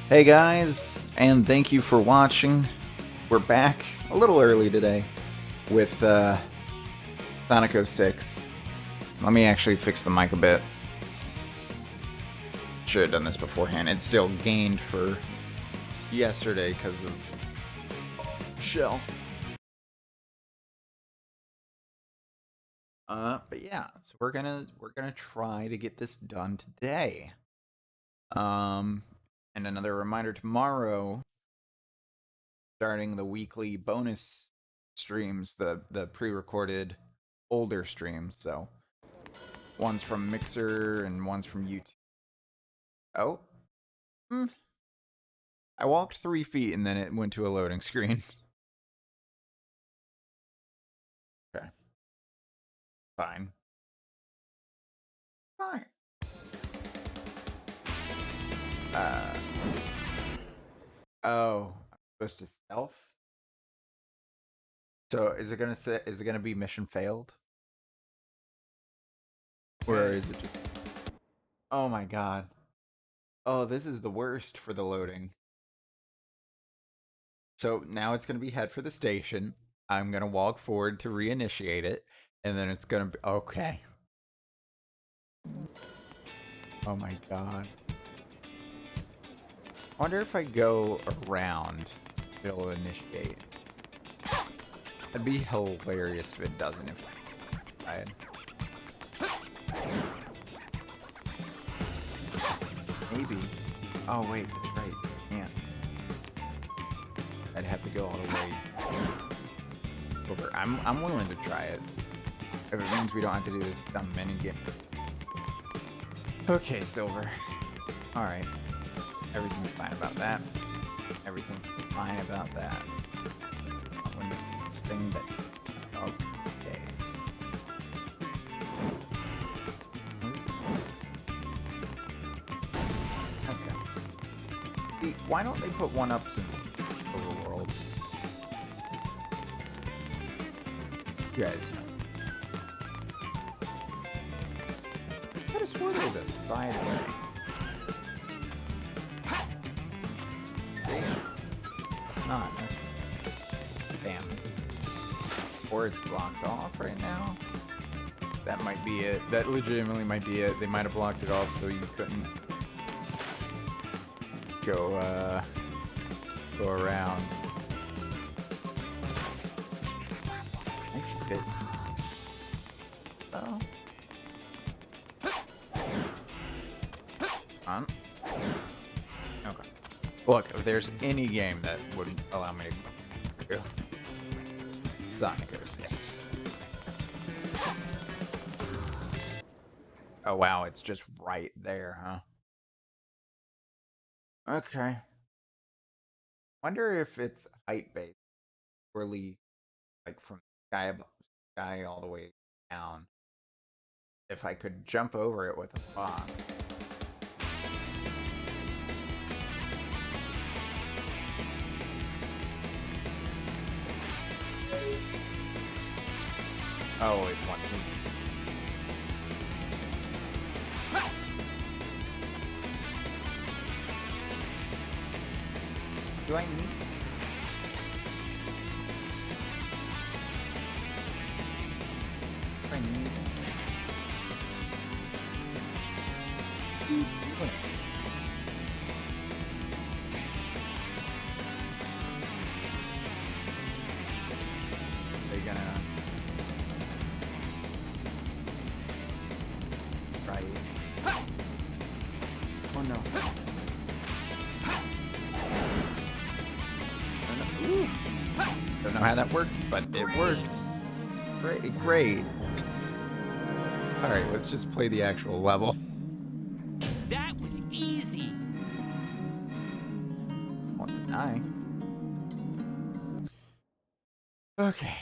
Hey guys, and thank you for watching. We're back a little early today with Sonic 06. Let me actually fix the mic a bit. Should have done this beforehand. It's still gained for yesterday because of Shell. But yeah, so we're gonna try to get this done today. Um, and another reminder: tomorrow, starting the weekly bonus streams, the pre-recorded older streams. So one's from Mixer and one's from YouTube. Oh, hmm. I walked 3 feet and then it went to a loading screen. Okay, fine, fine. Uh, oh, I'm supposed to stealth. So is it gonna say? Is it gonna be mission failed, or is it just? Oh my god. Oh, this is the worst for the loading. So now it's gonna be head for the station. I'm gonna walk forward to reinitiate it, and then it's gonna be okay. Oh my god. I wonder if I go around, it'll initiate. It'd be hilarious if it doesn't. If I had. Maybe. Oh wait, that's right. Can't. I'd have to go all the way over. I'm willing to try it. If it means we don't have to do this dumb mini game. Okay, Silver. Alright. Everything's fine about that. Everything's fine about that. One thing that. Okay. What is this one? Okay. See, why don't they put one ups in Overworld? You guys know. I could have swore there was a side way. It's not. Damn. Or it's blocked off right now. That might be it. That legitimately might be it. They might have blocked it off so you couldn't go around. Actually did. Oh. Okay. Look, if there's any game that would allow me to go, Sonic 06. Oh wow, it's just right there, huh? Okay. Wonder if it's height based, really, like from sky all the way down. If I could jump over it with a box. Oh, it wants me. Do I need? Do I need? What are you doing? Are you gonna try it? Oh no. Ooh. Don't know how that worked, but it worked. Great, great. All right, let's just play the actual level. That was easy. Won't deny. Okay.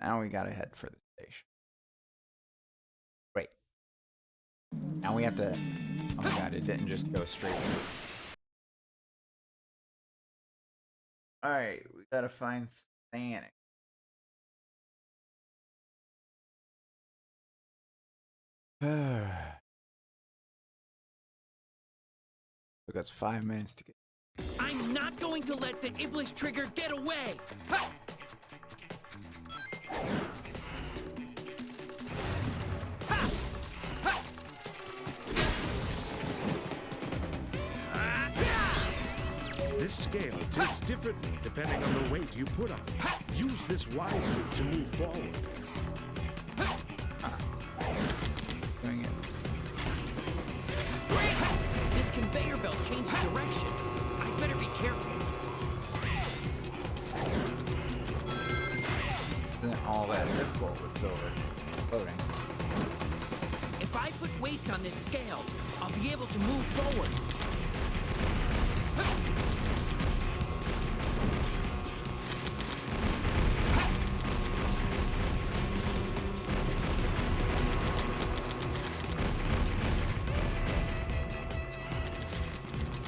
Now we gotta head for the station. Wait. Now we have to. Oh my god! It didn't just go straight. All right, we gotta find Sonic. took us 5 minutes to get. I'm not going to let the Iblis trigger get away! Ha! Ha! Ha! This scale tilts differently depending on the weight you put on it. Use this wisely to move forward. Doing is. This conveyor belt changes direction. I better be careful. Isn't all that difficult with silver floating? If I put weights on this scale, I'll be able to move forward.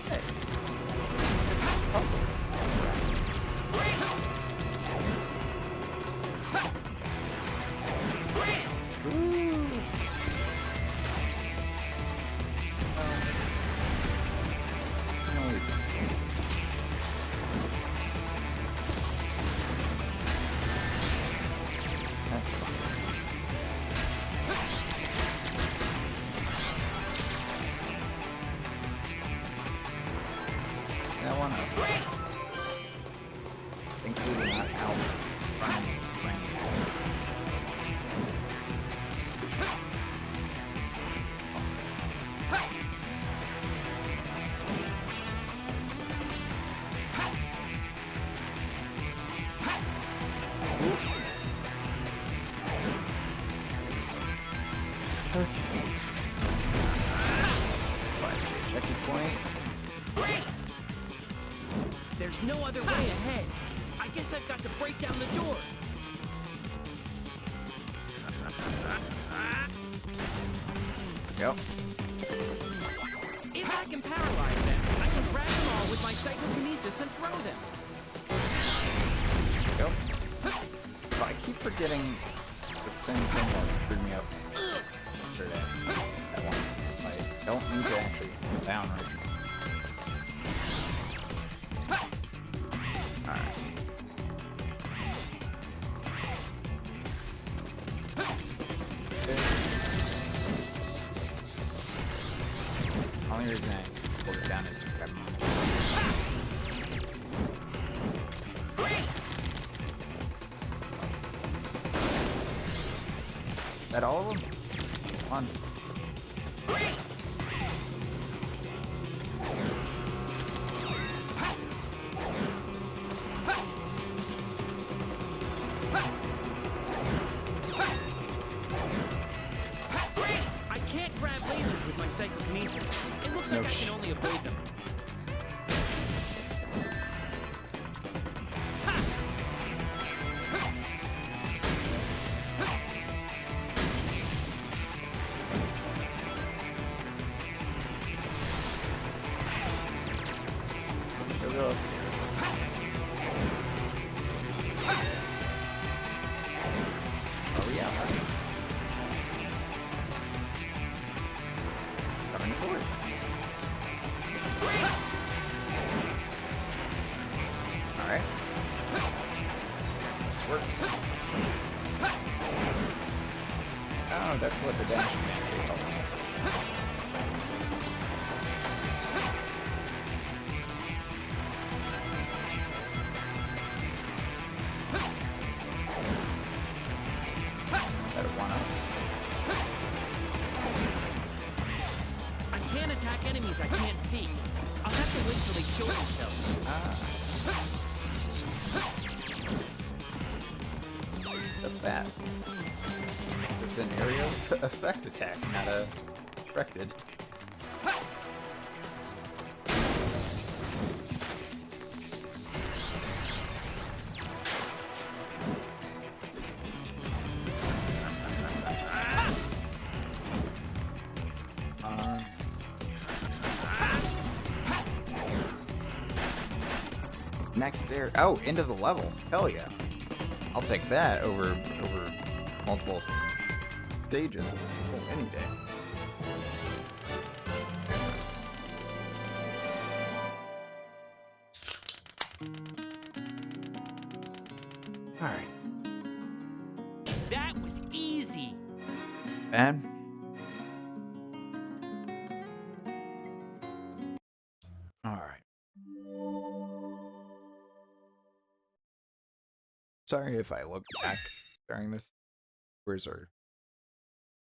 Hey. Puzzle. Noise. That's fine. That one up. Thankfully not out running. Okay. Oh, I see a checking point. There's no other way ahead. I guess I've got to break down the door. Yep. If I can paralyze them, I can grab them all with my psychokinesis and throw them. Yep. But I keep forgetting the same thing that screwed me up yesterday. That one. I don't need to actually fall down right now. Alright. Only reason I pulled it down is to grab them. That all of them? Come on. I can't grab lasers with my psychokinesis. It looks No like I sh- can only avoid them. Go, go. Hurry up. Coming towards us. Alright. Work. Oh, that's what the dashing man is called. Better one up. I can't attack enemies I can't see. I'll have to wait till they show themselves. Just that. It's an area effect attack, not a directed. Next area. Oh, into the level. Hell yeah. I'll take that over multiple stages any day. Alright. That was easy. Bad. Alright. Sorry if I look back during this. Where's our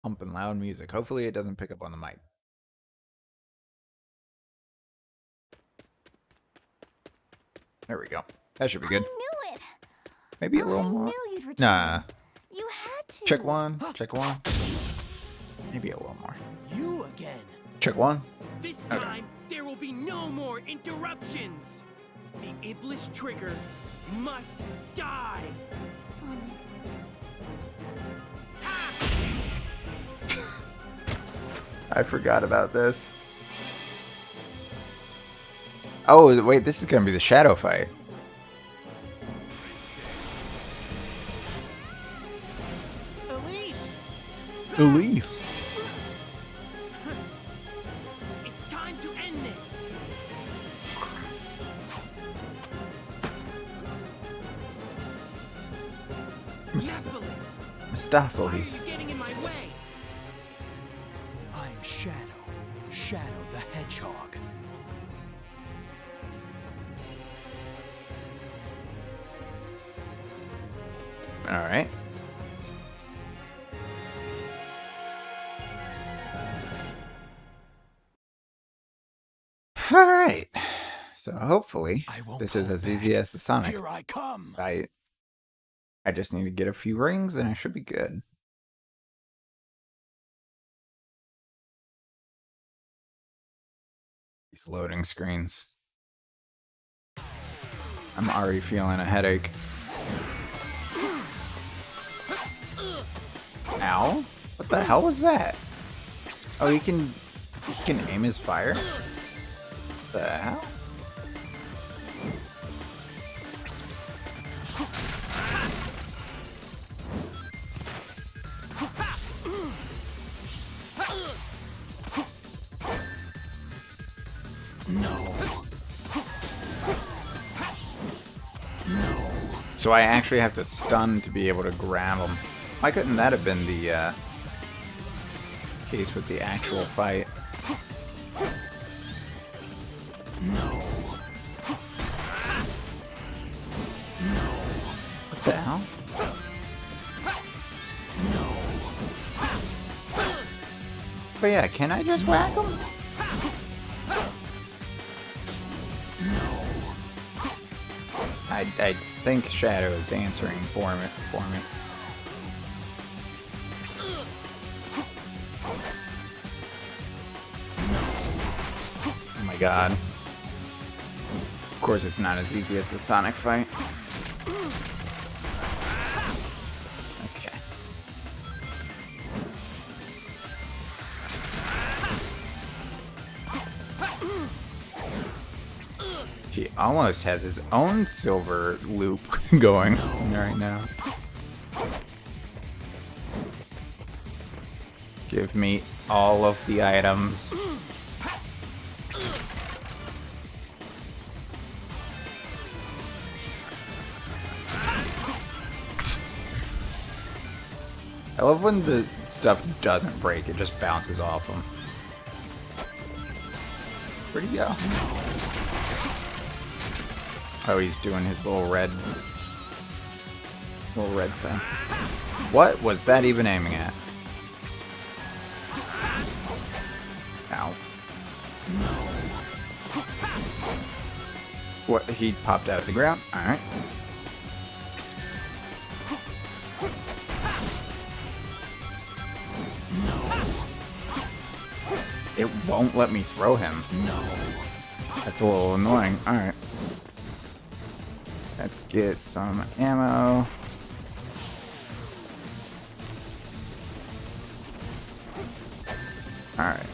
pumping loud music? Hopefully it doesn't pick up on the mic. There we go. That should be good. I knew it. Maybe a little I more. knew you'd return. Nah. You had to. Check one. Check one. Maybe a little more. You again. Check one. This Okay. time, there will be no more interruptions. The Iblis trigger must die. Sonic. I forgot about this. Oh, wait, this is gonna be the shadow fight. Elise! Elise. It's time to end this. Nephilis, why are Mistopheles. you getting in my way? I'm Shadow. Shadow the Hedgehog. Alright. Alright. So hopefully I won't this is go as back. easy as the Sonic Here I come. fight. I just need to get a few rings and I should be good. These loading screens. I'm already feeling a headache. Ow? What the hell was that? Oh, he can aim his fire? What the hell? So I actually have to stun to be able to grab him. Why couldn't that have been the case with the actual fight? What the hell? But yeah, can I just whack him? I think Shadow is answering for me. Oh my god. Of course it's not as easy as the Sonic fight. Okay. He almost has his own silver loop going right now. Give me all of the items. I love when the stuff doesn't break, it just bounces off them. Where'd he go? Oh, he's doing his little red thing. What was that even aiming at? Ow. What, he popped out of the ground? Alright. It won't let me throw him. No. That's a little annoying. Alright. Let's get some ammo. Alright.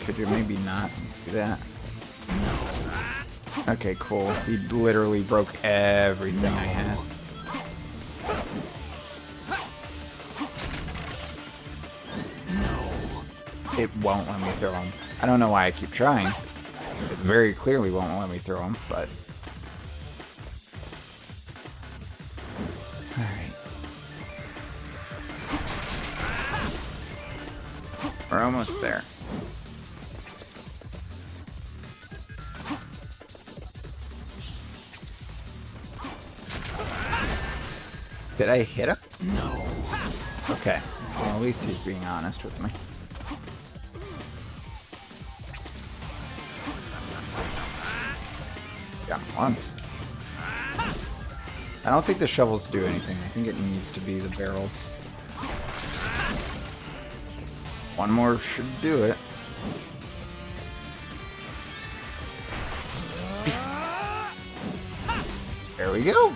Could you maybe not do that? Okay, cool. He literally broke everything I had. It won't let me throw him. I don't know why I keep trying. It very clearly won't let me throw them, but... Alright. We're almost there. Did I hit him? No. Okay. Well, at least he's being honest with me. Got him once. I don't think the shovels do anything. I think it needs to be the barrels. One more should do it. There we go.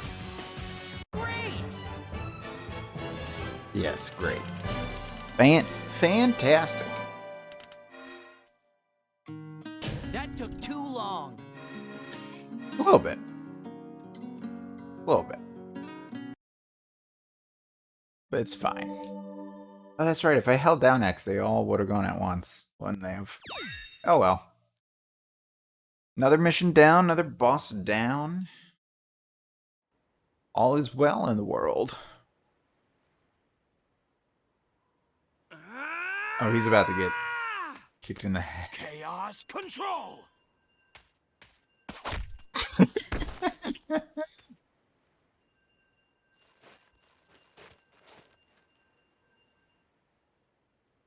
Yes, great. Fantastic. That took too long. A little bit. A little bit. But it's fine. Oh, that's right. If I held down X, they all would have gone at once, wouldn't they have? Oh well. Another mission down, another boss down. All is well in the world. Oh, he's about to get kicked in the head. Chaos control.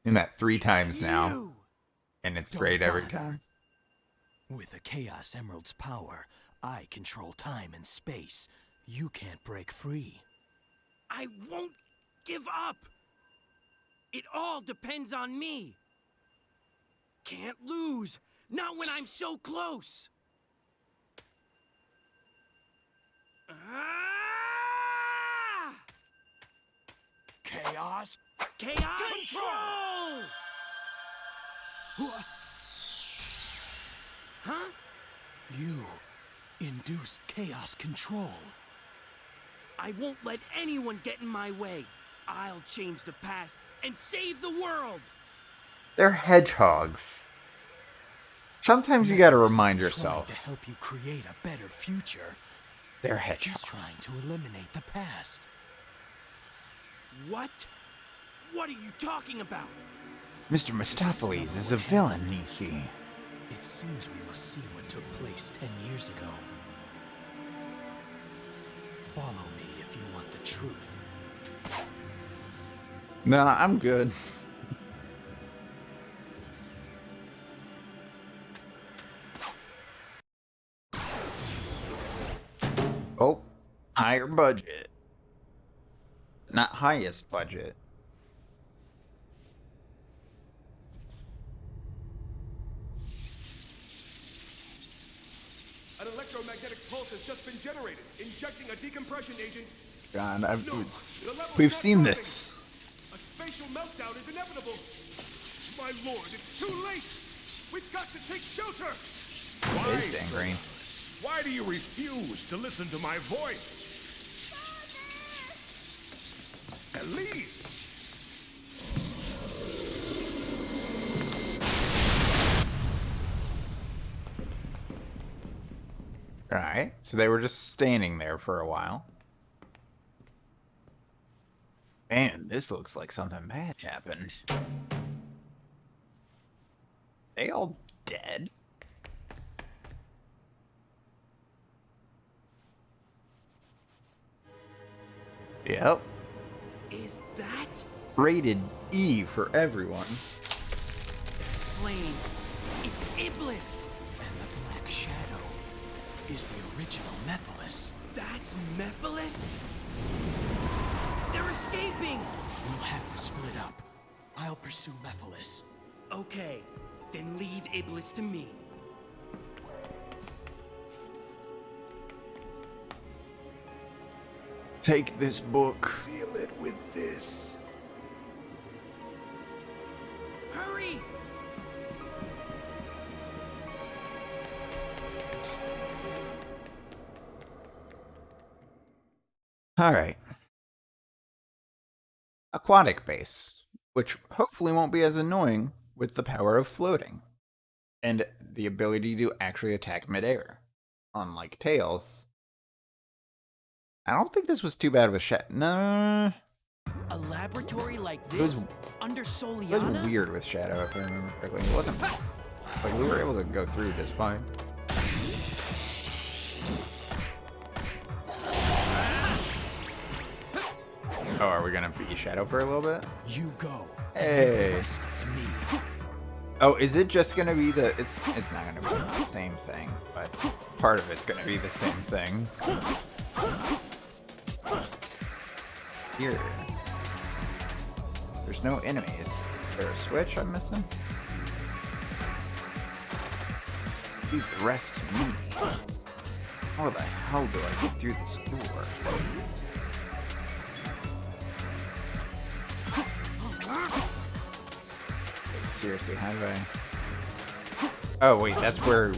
In that 3 times now, You. and it's Don't great every bother. time. With the Chaos Emerald's power, I control time and space. You can't break free. I won't give up. It all depends on me. Can't lose. Not when I'm so close. Ah! Chaos. Chaos control! Huh? You induced chaos control. I won't let anyone get in my way. I'll change the past and save the world. They're hedgehogs. Sometimes you gotta Metropolis remind isn't trying yourself. to help you create a better future. They're He's hedgehogs. trying to eliminate the past. What? What are you talking about? Mr. Mistopheles is a villain, you see. It seems we must see what took place 10 years ago. Follow me if you want the truth. Nah, I'm good. Oh, higher budget. Not highest budget. An electromagnetic pulse has just been generated, injecting a decompression agent. God, No, the level's we've not seen dropping. this. A spatial meltdown is inevitable. My lord, it's too late. We've got to take shelter. Why, It is Dan Green. why do you refuse to listen to my voice? Elise! Alright, so they were just standing there for a while. Man, this looks like something bad happened. They all dead? Yep. Is that Rated E for everyone. flame? It's Iblis. And the Black Shadow is the original Mephiles. That's Mephiles? They're escaping. We'll have to split up. I'll pursue Mephiles. Okay, then leave Iblis to me. Take this book. Seal it with this. Hurry! Alright. Aquatic base, which hopefully won't be as annoying with the power of floating. And the ability to actually attack midair. Unlike Tails. I don't think this was too bad with Shadow. No. A laboratory like It was, this under it was Soliana? weird with Shadow, if I remember correctly. It wasn't. Like, we were able to go through just fine. Oh, are we gonna be Shadow for a little bit? You go. Hey. Rest up to me. Oh, is it just gonna be the? It's not gonna be the same thing, but part of it's gonna be the same thing. Here. There's no enemies. Is there a switch I'm missing? Leave the rest to me. How the hell do I get through this door? Seriously, how do I... Oh, wait, that's where...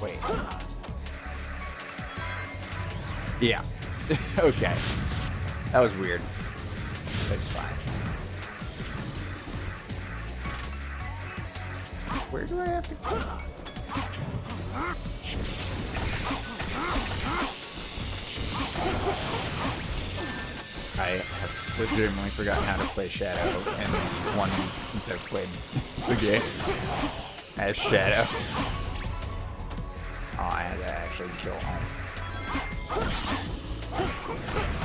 Wait. Yeah. Okay. That was weird. It's fine. Where do I have to go? I have legitimately forgotten how to play Shadow in the 1 week since I've played the game as Shadow. Oh, I had to actually kill home.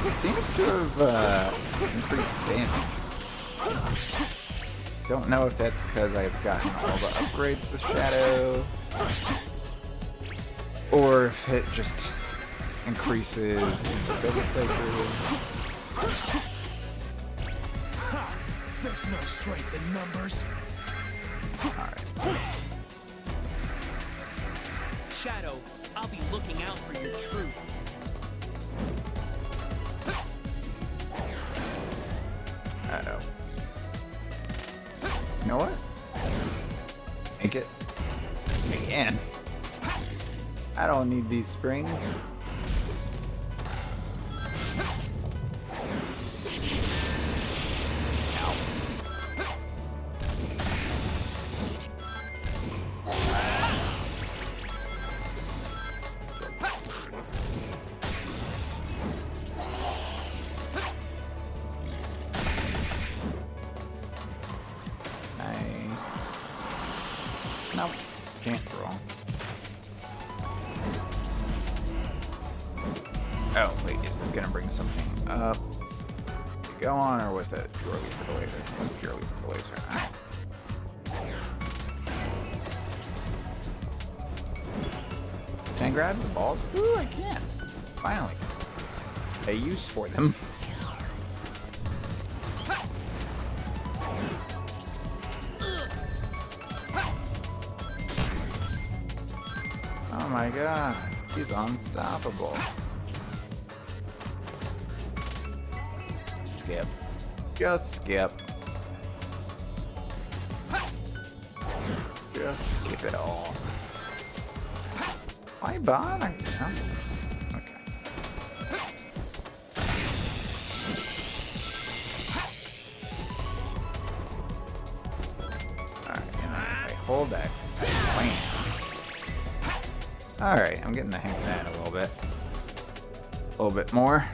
It seems to have increased damage. Don't know if that's because I've gotten all the upgrades with Shadow, or if it just increases in the silver playthrough. There's no strength in numbers. Alright. Shadow, I'll be looking out for your truth. Uh-oh. You know what? Make it. Again. I don't need these springs. Ow. Nope. Can't roll. Oh, wait, is this gonna bring something up to go on, or was that purely for the laser? It was purely for the laser. Alright. Can I grab the balls? Ooh, I can. Finally. A use for them. Oh my god, he's unstoppable. Skip. Just skip. Just skip it all. Why bother? Oh. Okay. Alright, and if I hold X, I plan. Alright, I'm getting the hang of that a little bit. A little bit more.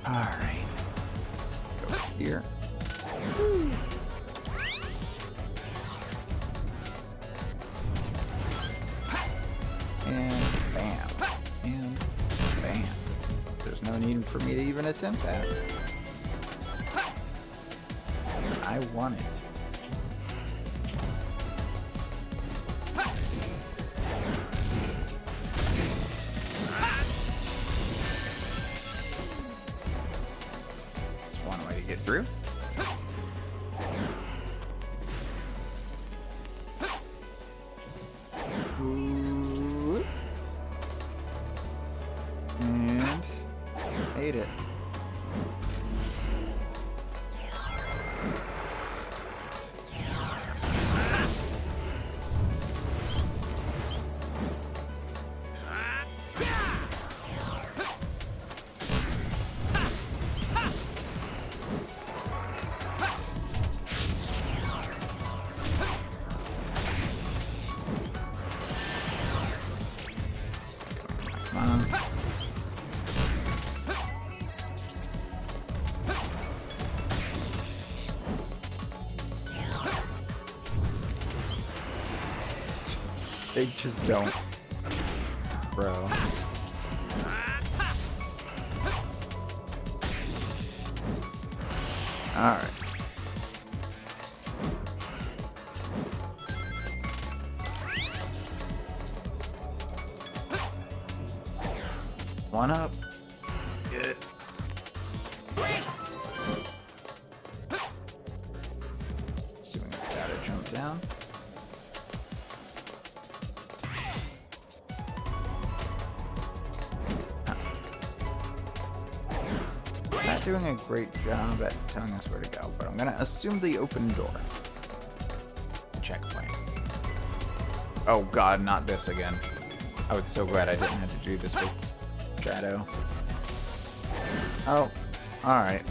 Alright. Go here. And bam. And bam. There's no need for me to even attempt that. I want it. Get through. Ooh. And ate it. They just don't. Bro. Alright. One up. Get it. Assuming I've got to jump down. Not doing a great job at telling us where to go, but I'm gonna assume the open door. Checkpoint. Oh god, not this again. I was so glad I didn't have to do this with Shadow. Oh, alright.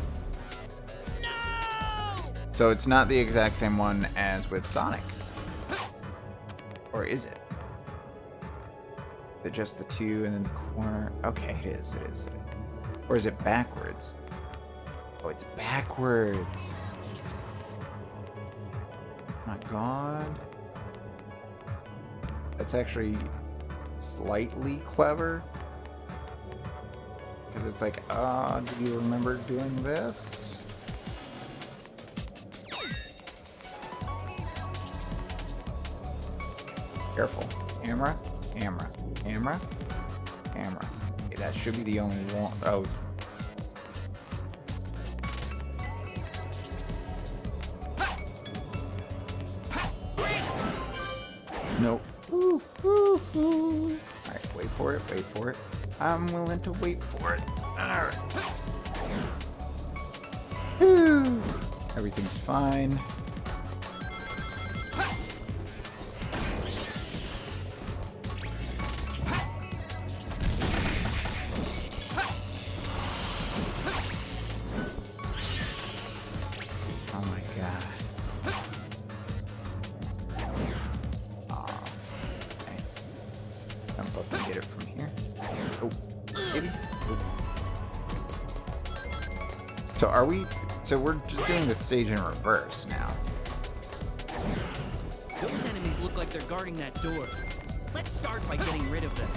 So it's not the exact same one as with Sonic. Or is it? Is it just the two and then the corner? Okay, it is. Or is it backwards? Oh, it's backwards. My god. That's actually slightly clever. Because it's like, do you remember doing this? Careful. Camera, camera, camera, camera. Okay, that should be the only one. Oh. Nope. Alright, wait for it, wait for it. I'm willing to wait for it. Alright. Everything's fine. Oh my god. Okay. Jump up and get it from here. Oh, maybe. Oh. So are we? So we're just doing the stage in reverse now. Those enemies look like they're guarding that door. Let's start by getting rid of them.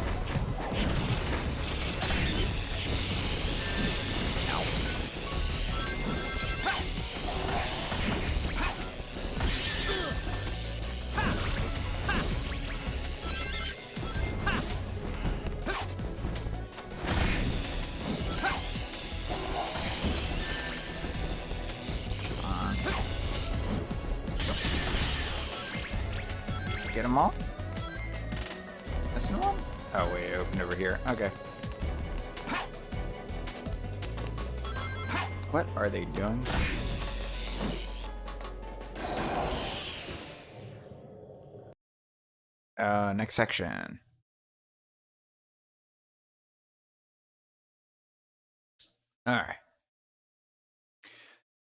Get them all? Missing one? Oh wait, it opened over here. Okay. What are they doing? Next section. Alright.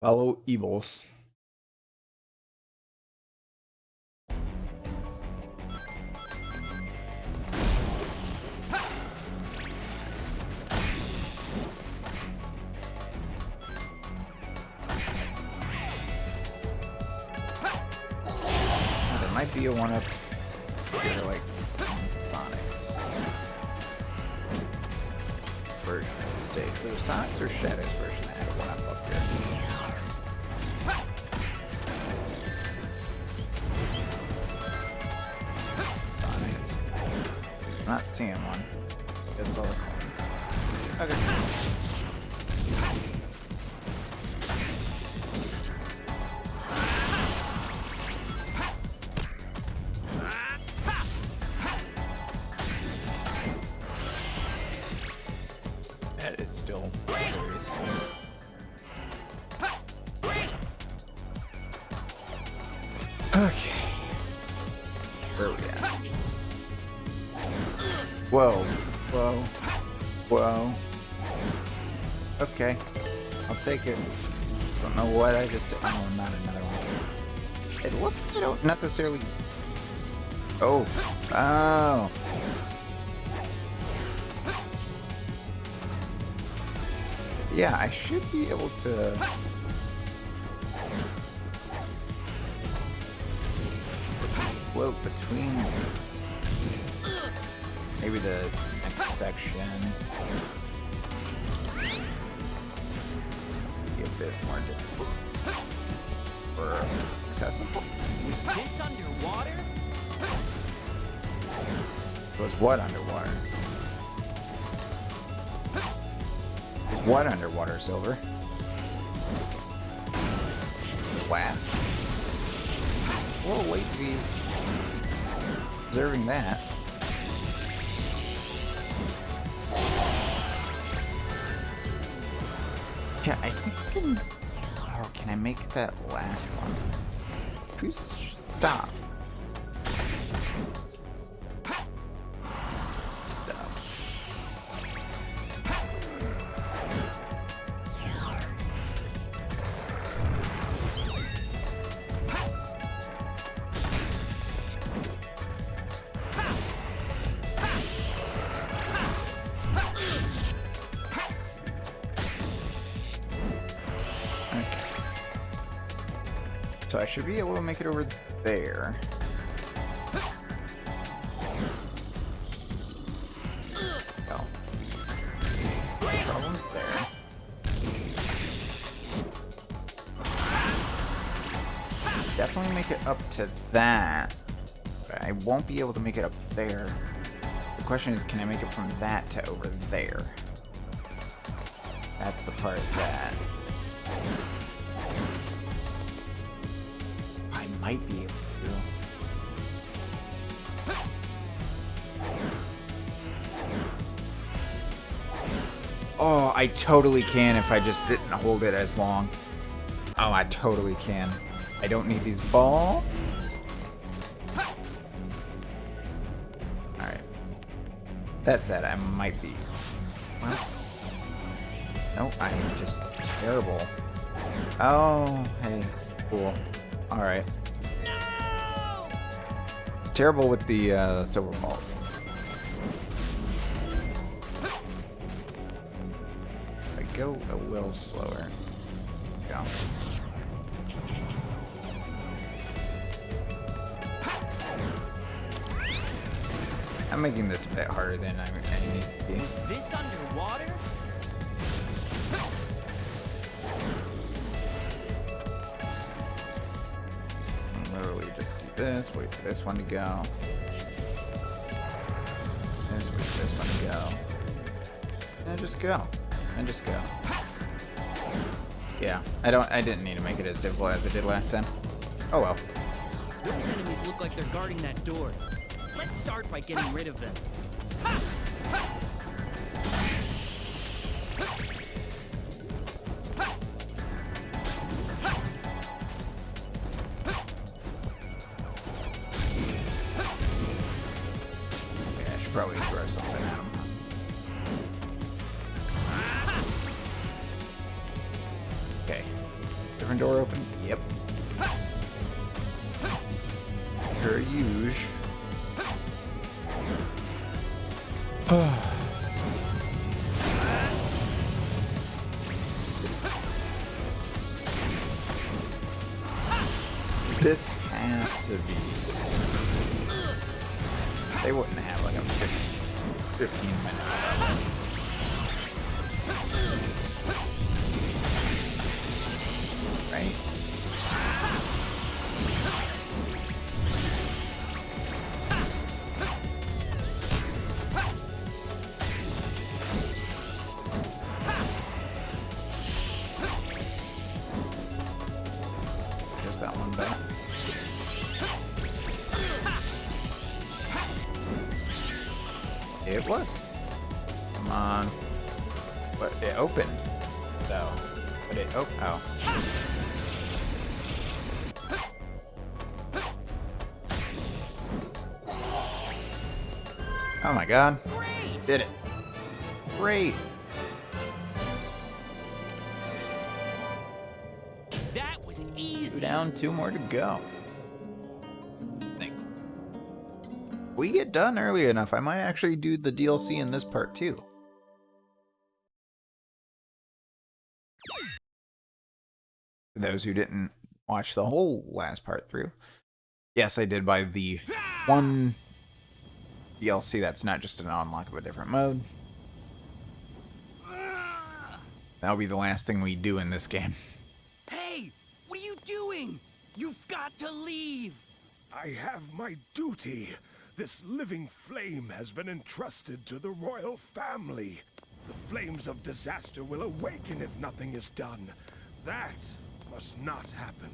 Follow Evils. Might be a one-up here, like Sonic's version of the stage. Was it Sonic's or Shadow's version that had a one-up up here? Sonic's. I'm not seeing one. Just all the coins. Okay. It's still hilarious to me. Okay. Where are we at? Whoa. Whoa. Whoa. Okay. I'll take it. Don't know what I just did. Oh, not another one. It looks like I don't necessarily... Oh. Oh. Yeah, I should be able to... float between these. Maybe the next section be a bit more difficult or accessible. Was this underwater? Was what underwater? Was what underwater, Silver? Wow. We'll wait to be observing that. Yeah, I think I can. Or can I make that last one? Please stop. Stop. So I should be able to make it over there. Oh. Problems there. Definitely make it up to that. But I won't be able to make it up there. The question is, can I make it from that to over there? That's the part that I might be able to do. Oh, I totally can if I just didn't hold it as long. Oh, I totally can. I don't need these balls. Alright. That said, I might be. Well, no, I'm just terrible. Oh, hey. Cool. Alright. No! Terrible with the silver balls. I go a little slower. Go. I'm making this a bit harder than I need to be. Was this underwater? Literally just do this, wait for this one to go. This, wait for this one to go. And just go. And just go. Yeah, I didn't need to make it as difficult as I did last time. Oh well. Those enemies look like they're guarding that door. Let's start by getting rid of them. Yeah, I should probably throw something at him. Okay. Different door open? Yep. Per usual. This has to be. They wouldn't have like a 15-minute level. Right? There's that one back. It was. Come on. But it opened, though. But it opened. Oh. Oh my god. Did it. Great. That was easy. 2 down, 2 more to go. Think. We get done early enough, I might actually do the DLC in this part too. For those who didn't watch the whole last part through. Yes, I did buy the one DLC that's not just an unlock of a different mode. That'll be the last thing we do in this game. Hey, what are you doing? You've got to leave. I have my duty. This living flame has been entrusted to the royal family. The flames of disaster will awaken if nothing is done. That must not happen.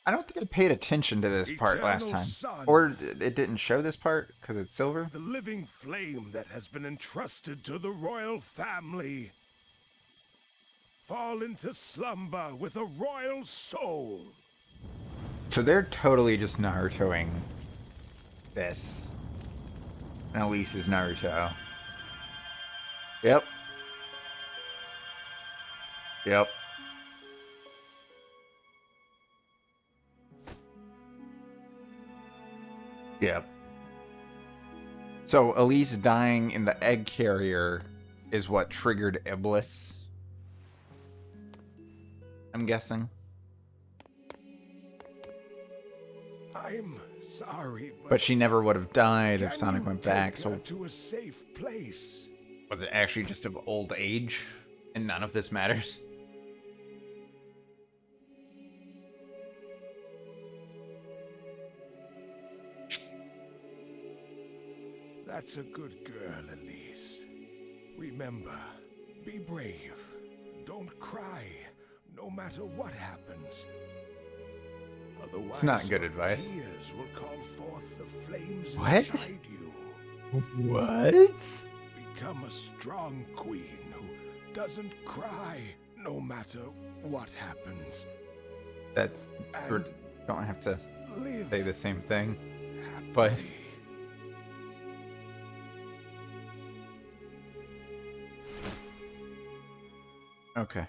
I don't think I paid attention to this part last Eternal time. Sun. Or it didn't show this part because it's silver? The living flame that has been entrusted to the royal family. Fall into slumber with a royal soul. So they're totally just Narutoing this. And Elise is Naruto. Yep. Yep. Yep. So Elise dying in the egg carrier is what triggered Iblis. I'm guessing. I'm sorry, But she never would have died if can Sonic you went take back, her so to a safe place. was it actually just of old age? And none of this matters? That's a good girl, Elise. Remember, be brave. Don't cry, no matter what happens. Otherwise, It's not good your advice. Tears will call forth the flames What? inside you. What? Become a strong queen who doesn't cry, no matter what happens. That's... We And don't have to live say the same thing happily. twice. Okay.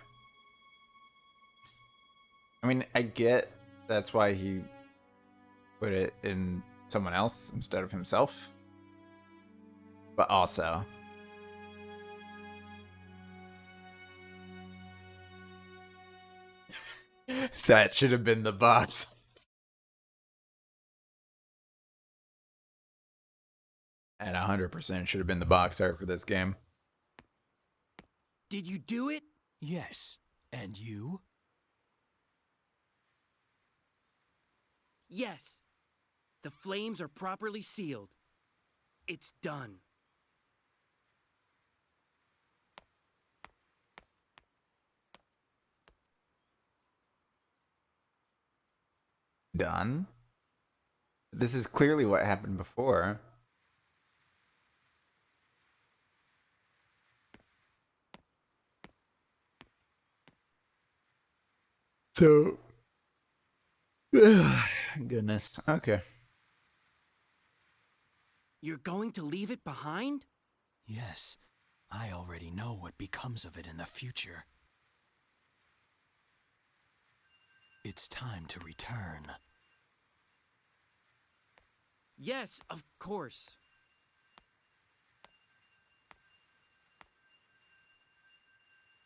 I mean, I get that's why he put it in someone else instead of himself. But also... that should have been the box. And 100% should have been the box art for this game. Did you do it? Yes. And you? Yes. The flames are properly sealed. It's done. Done? This is clearly what happened before. So... goodness. Okay. You're going to leave it behind? Yes. I already know what becomes of it in the future. It's time to return. Yes, of course.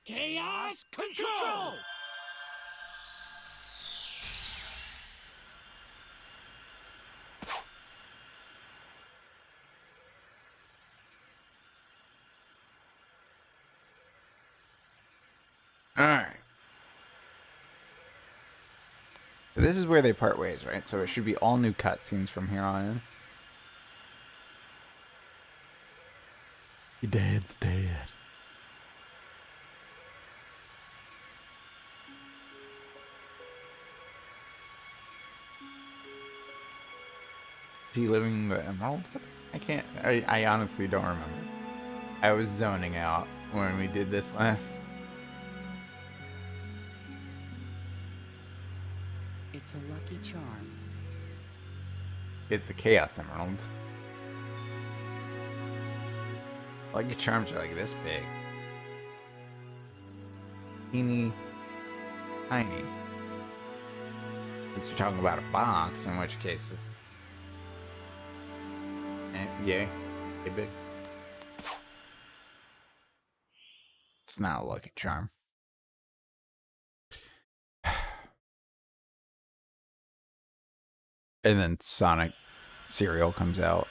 Chaos Control! Alright. This is where they part ways, right? So it should be all new cutscenes from here on in. Your dad's dead. Is he living the Emerald? I can't. I honestly don't remember. I was zoning out when we did this last. It's a lucky charm. It's a Chaos Emerald. Lucky Charms are like this big. Teeny. Tiny. Unless you're talking about a box, in which case it's... yeah, pretty big. It's not a lucky charm. And then Sonic cereal comes out.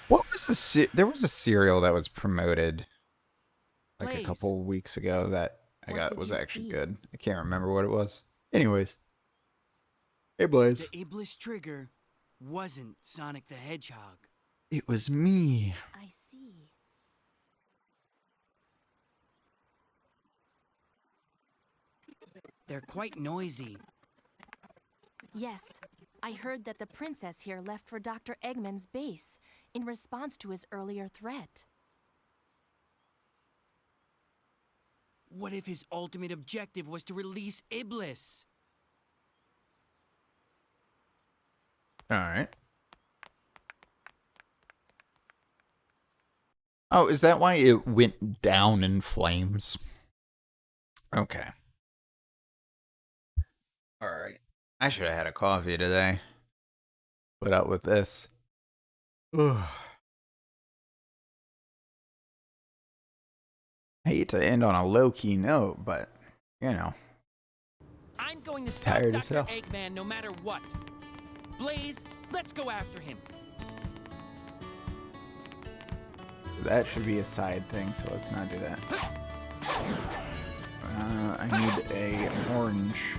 What was there was a cereal that was promoted like a Blaze. couple weeks ago that I What got did was you actually see? good. I can't remember what it was. Anyways. Hey Blaze. The Iblis trigger wasn't Sonic the Hedgehog. It was me. I see. They're quite noisy. Yes, I heard that the princess here left for Dr. Eggman's base in response to his earlier threat. What if his ultimate objective was to release Iblis? Alright. Oh, is that why it went down in flames? Okay. Alright. I should have had a coffee today. Put up with this. Ugh. Hate to end on a low-key note, but, you know. I'm going to stop Tired as Dr. hell. Eggman no matter what. Blaze, let's go after him. That should be a side thing, so let's not do that. I need a orange.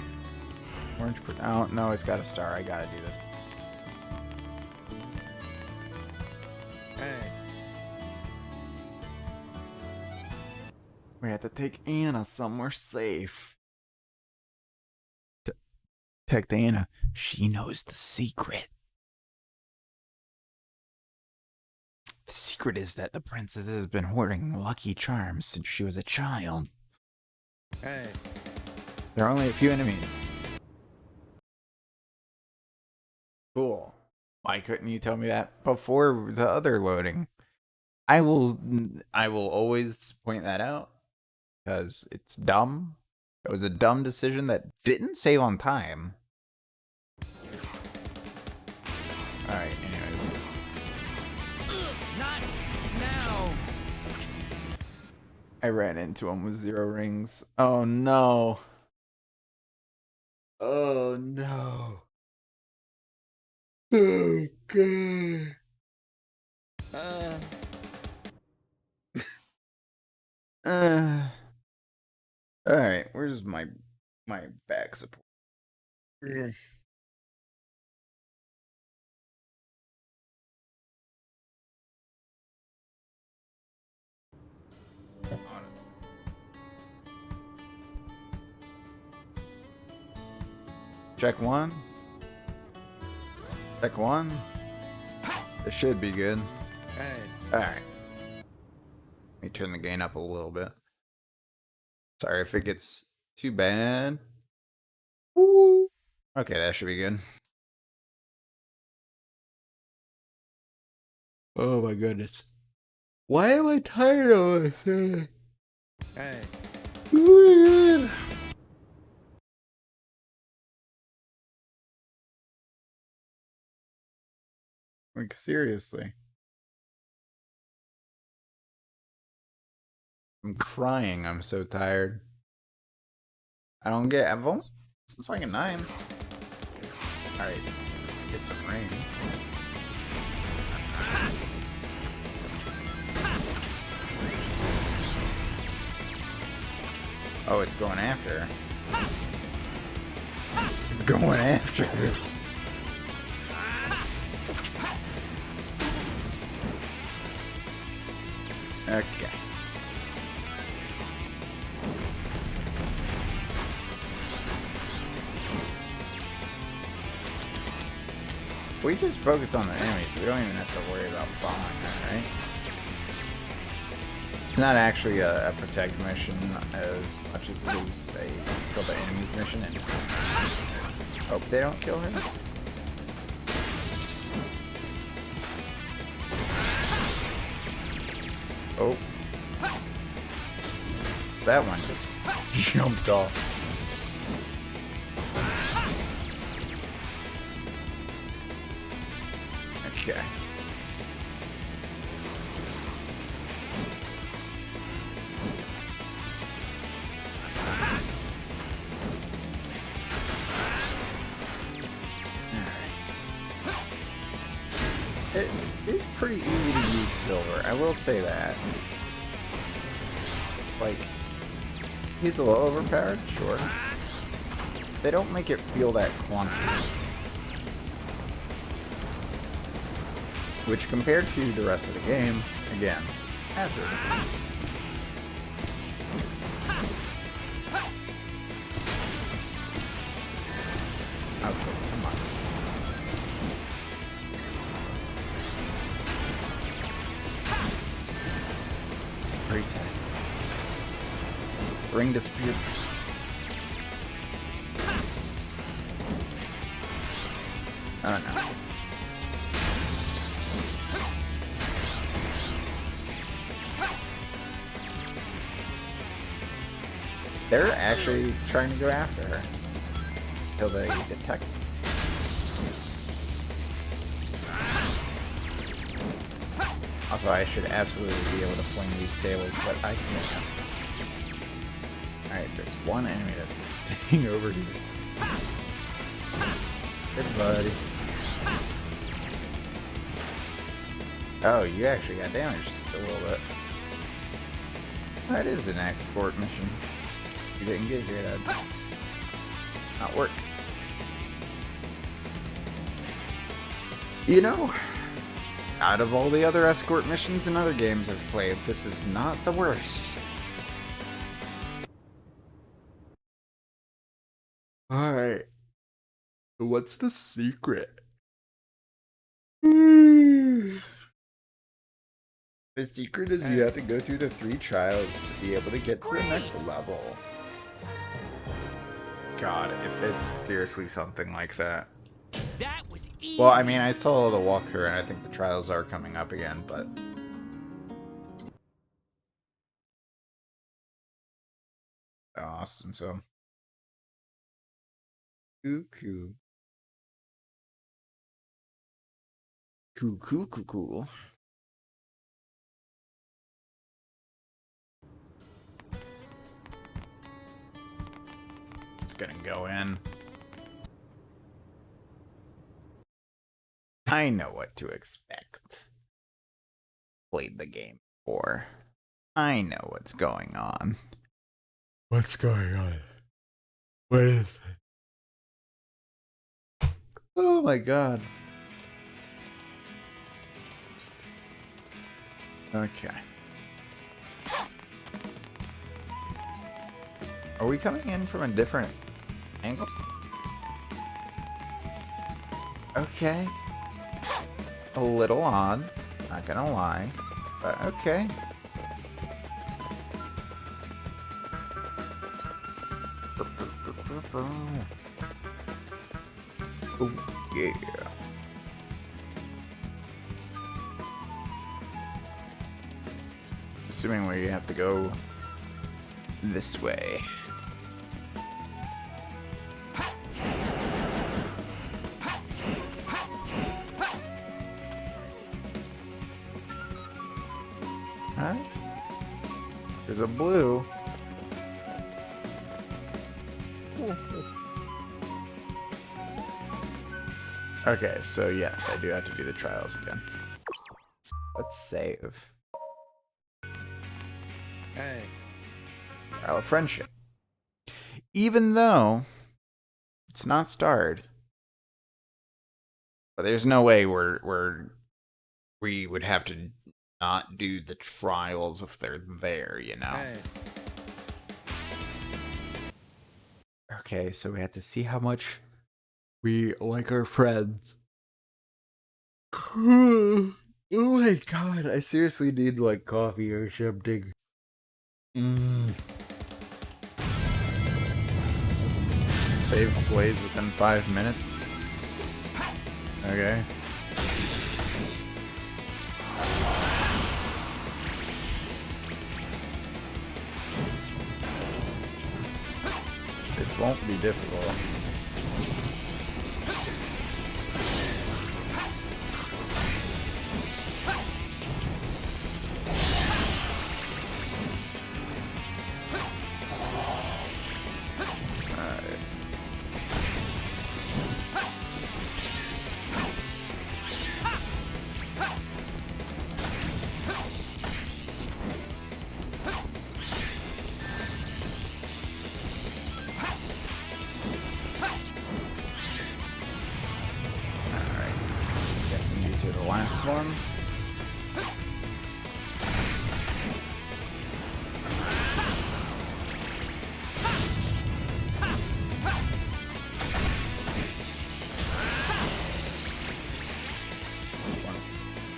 Oh, no, it's got a star. I gotta do this. Hey. We have to take Anna somewhere safe. Protect Anna. She knows the secret. The secret is that the princess has been hoarding Lucky Charms since she was a child. Hey. There are only a few enemies. Cool. Why couldn't you tell me that before the other loading? I will always point that out because it's dumb. It was a dumb decision that didn't save on time. Alright, anyways. Not now. I ran into him with 0 rings. Oh no. Oh no. Oh god. Alright, where's my back support? Check one. Check one. This should be good. Alright. Let me turn the gain up a little bit. Sorry if it gets too bad. Woo. Okay, that should be good. Oh my goodness. Why am I tired of this? Hey. Oh my god. Like, seriously. I'm crying. I'm so tired. I don't get. I've only since like a 9. Alright. Get some rings. Oh, it's going after her. It's going after her. Okay. If we just focus on the enemies, we don't even have to worry about bombing them, right? It's not actually a protect mission as much as it is a kill the enemies mission and hope they don't kill her. Oh. That one just jumped off. Okay. pretty easy to use silver. I will say that. Like, he's a little overpowered, sure. They don't make it feel that clunky. Which, compared to the rest of the game, again, has her. Okay, come on. Great tag. Ring disappeared. I don't know. They're actually trying to go after her until they detect. Also, I should absolutely be able to fling these tables, but I can't. Alright, there's one enemy that's been staying over here. Hey, buddy. Oh, you actually got damaged a little bit. That is an escort mission. You didn't get here, that'd not work. You know, out of all the other escort missions in other games I've played, this is not the worst. Alright. What's the secret? The secret is you have to go through the 3 trials to be able to get to the next level. God, if it's seriously something like that. That was easy. Well, I mean, I saw the walkthrough and I think the trials are coming up again, but... Austin, so... Cool. Cool. It's gonna go in. I know what to expect. Played the game before. I know what's going on. What's going on? What is it? Oh my god. Okay. Are we coming in from a different angle? Okay. A little odd, not gonna lie, but okay. Oh, yeah. Assuming we have to go this way. Huh? There's a blue. Okay, so yes, I do have to do the trials again. Let's save. Hey. Trial of Friendship. Even though it's not starred, but there's no way we would have to not do the trials if they're there, you know. Hey. Okay, so we have to see how much we like our friends. Oh my god, I seriously need like coffee or something. Save plays within 5 minutes. Okay. This won't be difficult. last ones.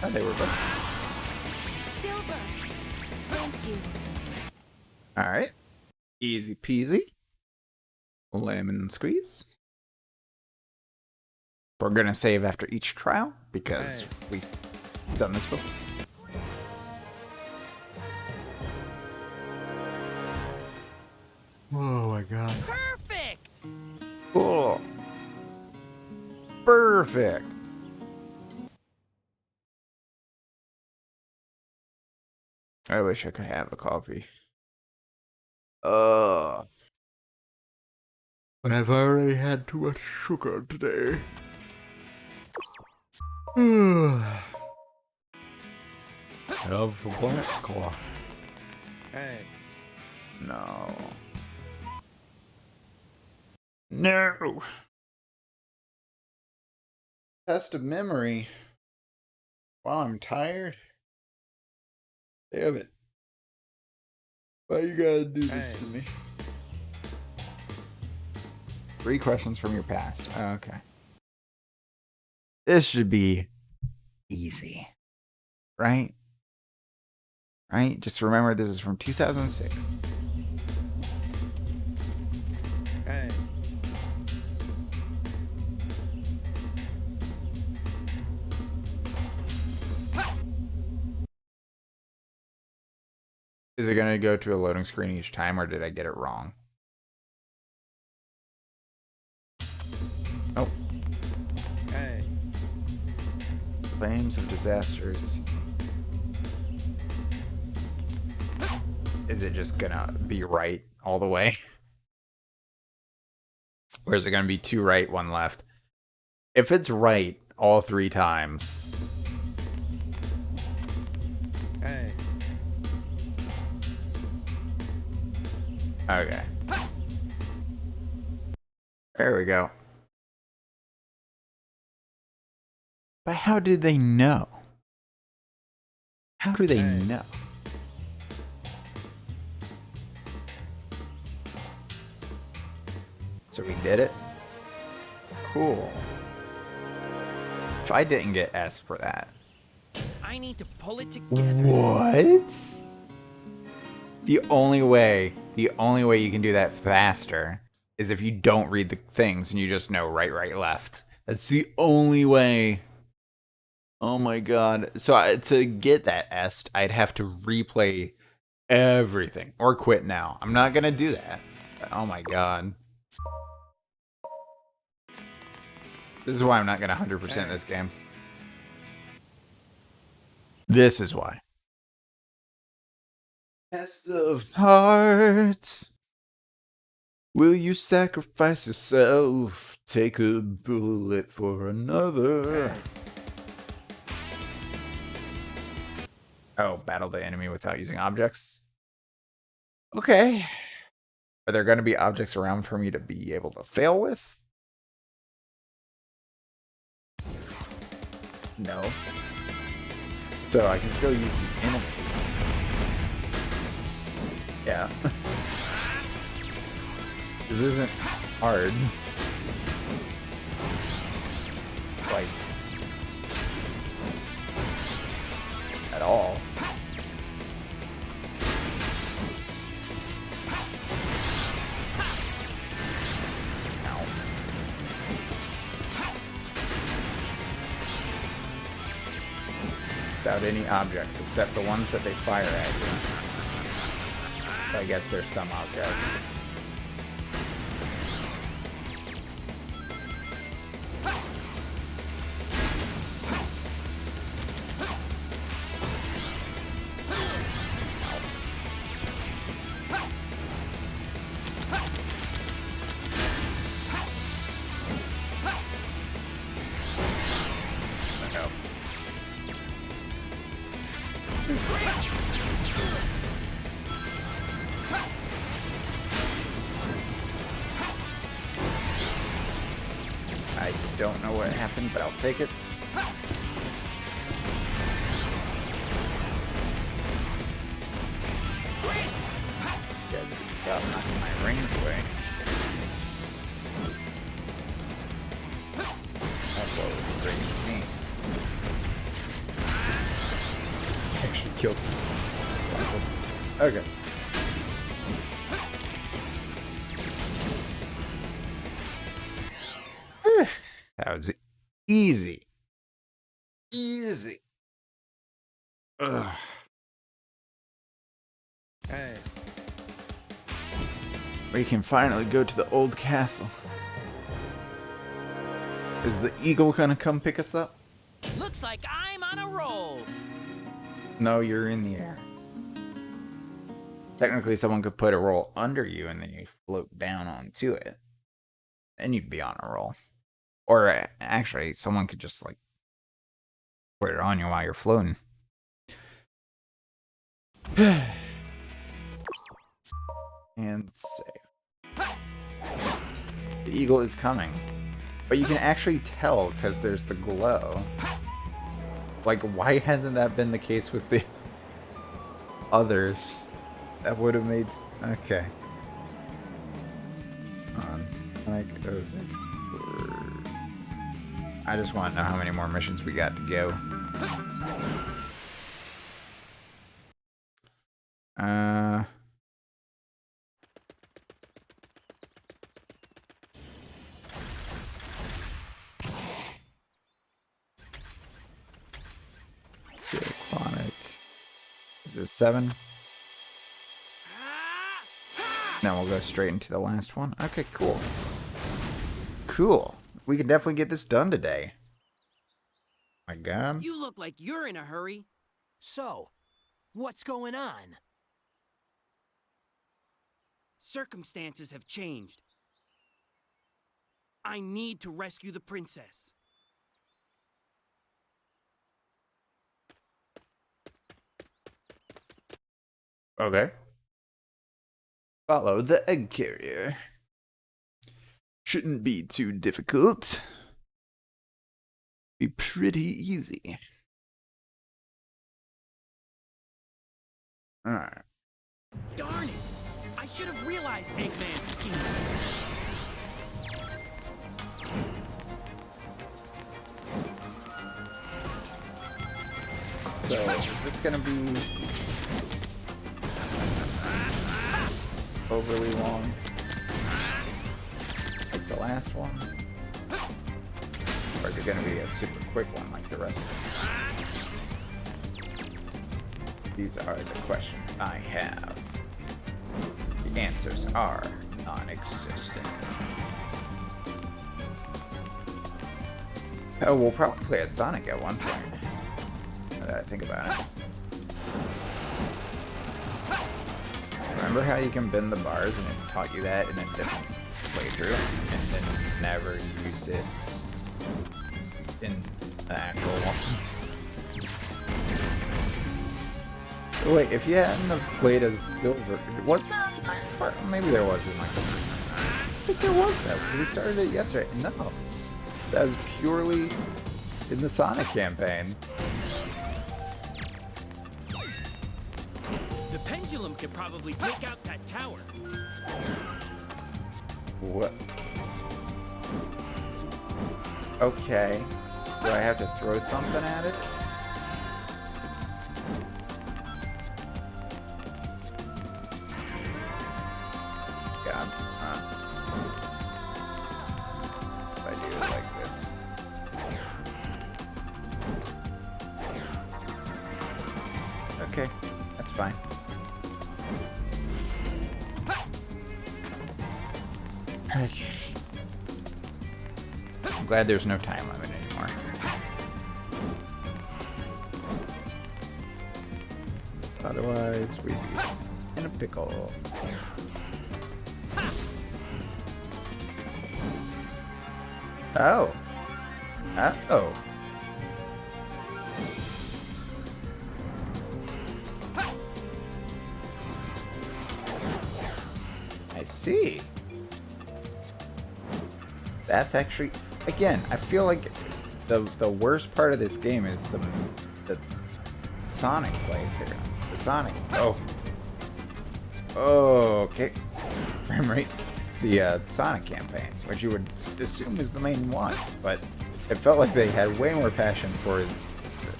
Oh, they were both. Silver! Thank you. Alright. Easy peasy. Lemon squeeze. We're gonna save after each trial because we've done this before. Oh my god. Perfect! Cool. Perfect. I wish I could have a coffee. But I've already had too much sugar today. Have a black coffee. Hey. No. No. Test of memory. While I'm tired. Damn it. Why you gotta do this to me? 3 questions from your past. Okay. This should be easy. Right? Right? Just remember this is from 2006. Hey. Is it going to go to a loading screen each time, or did I get it wrong? Oh. Hey. Flames of disasters. Is it just going to be right all the way? Or is it going to be 2 right, 1 left? If it's right all 3 times... Hey. Okay. There we go. But how did they know? How do they know? So we did it? Cool. If I didn't get S for that. I need to pull it together. What? The only way you can do that faster is if you don't read the things and you just know right, right, left. That's the only way. Oh my god. So to get that S, I'd have to replay everything or quit now. I'm not going to do that. Oh my god. This is why I'm not going to 100% this game. This is why. Test of heart. Will you sacrifice yourself? Take a bullet for another. Oh, battle the enemy without using objects. Okay. Are there going to be objects around for me to be able to fail with? No. So I can still use the enemies. Yeah. This isn't hard. Like, at all. Ow. Without any objects except the ones that they fire at you. I guess there's some objects. I don't know what happened, but I'll take it. stop knocking my rings away. That's what was great for me. Actually killed. Okay. That was easy. Easy. Ugh. Hey. We can finally go to the old castle. Is the eagle gonna come pick us up? Looks like I'm on a roll. No, you're in the air. Technically, someone could put a roll under you and then you float down onto it. And you'd be on a roll. Or actually, someone could just like put it on you while you're floating. And save. The eagle is coming. But you can actually tell because there's the glow. Like, why hasn't that been the case with the others? That would have made... Okay. Sonic O's. I just want to know how many more missions we got to go. Sonic. Is this 7? Now we'll go straight into the last one. Okay, cool. Cool. We can definitely get this done today. My God. You look like you're in a hurry. So, what's going on? Circumstances have changed. I need to rescue the princess. Okay. Follow the egg carrier. Shouldn't be too difficult. Be pretty easy. Alright. Darn it! I should have realized Eggman's scheme. So, is this gonna be overly long? Like the last one? Or is it gonna be a super quick one like the rest of them? These are the questions I have. The answers are non-existent. Oh, we'll probably play as Sonic at one point. Now that I think about it. Remember how you can bend the bars and it taught you that in a different playthrough and then never used it in the actual one? Wait, if you hadn't have played as Silver, was there an iron part? Maybe there was in like the first time. I think there was that because we started it yesterday. No, that was purely in the Sonic campaign. The pendulum could probably take out that tower. What? Okay. Do I have to throw something at it? God. If I do it like this. Okay, that's fine. Okay. I'm glad there's no time limit anymore. Otherwise, we'd be in a pickle. Oh. Uh-oh. I see. That's actually, again, I feel like the worst part of this game is the Sonic playthrough. The Sonic. Oh. Oh, okay. frame rate, the Sonic campaign, which you would assume is the main one, but it felt like they had way more passion for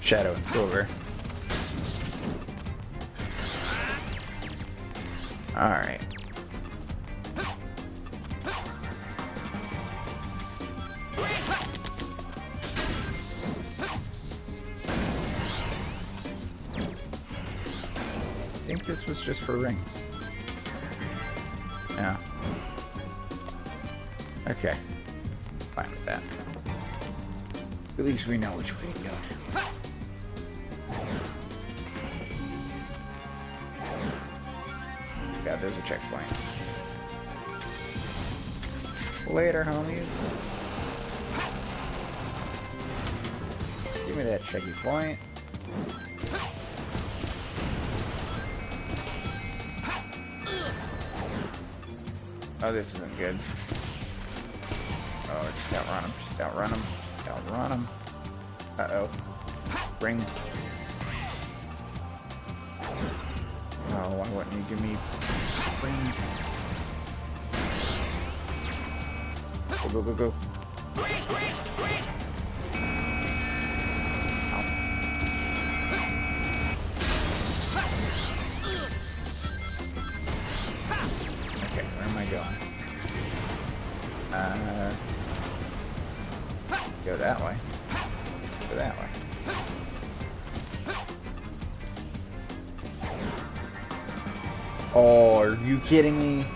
Shadow and Silver. Alright. I think this was just for rings. Yeah. Okay. Fine with that. At least we know which way to go. Yeah, there's a checkpoint. Later, homies. Give me that checky point. Oh, this isn't good. Oh, just outrun him. Just outrun him. Outrun him. Uh-oh. Ring. Oh, why wouldn't you give me rings? Go, go, go, go. Ow. Okay, where am I going? Go that way. Go that way. Oh, are you kidding me?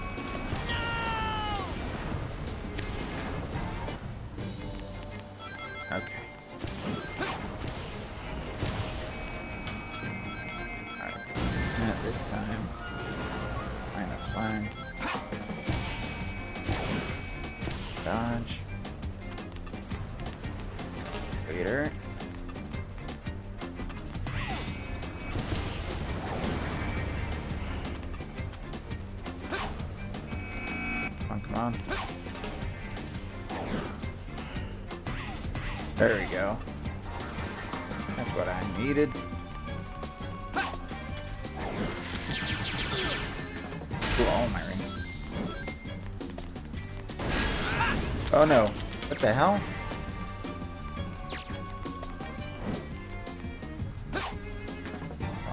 Okay. Alright. Not this time. Fine, that's fine. Dodge. Later. Come on. There we go. That's what I needed. Ooh, all my rings. Oh no. What the hell?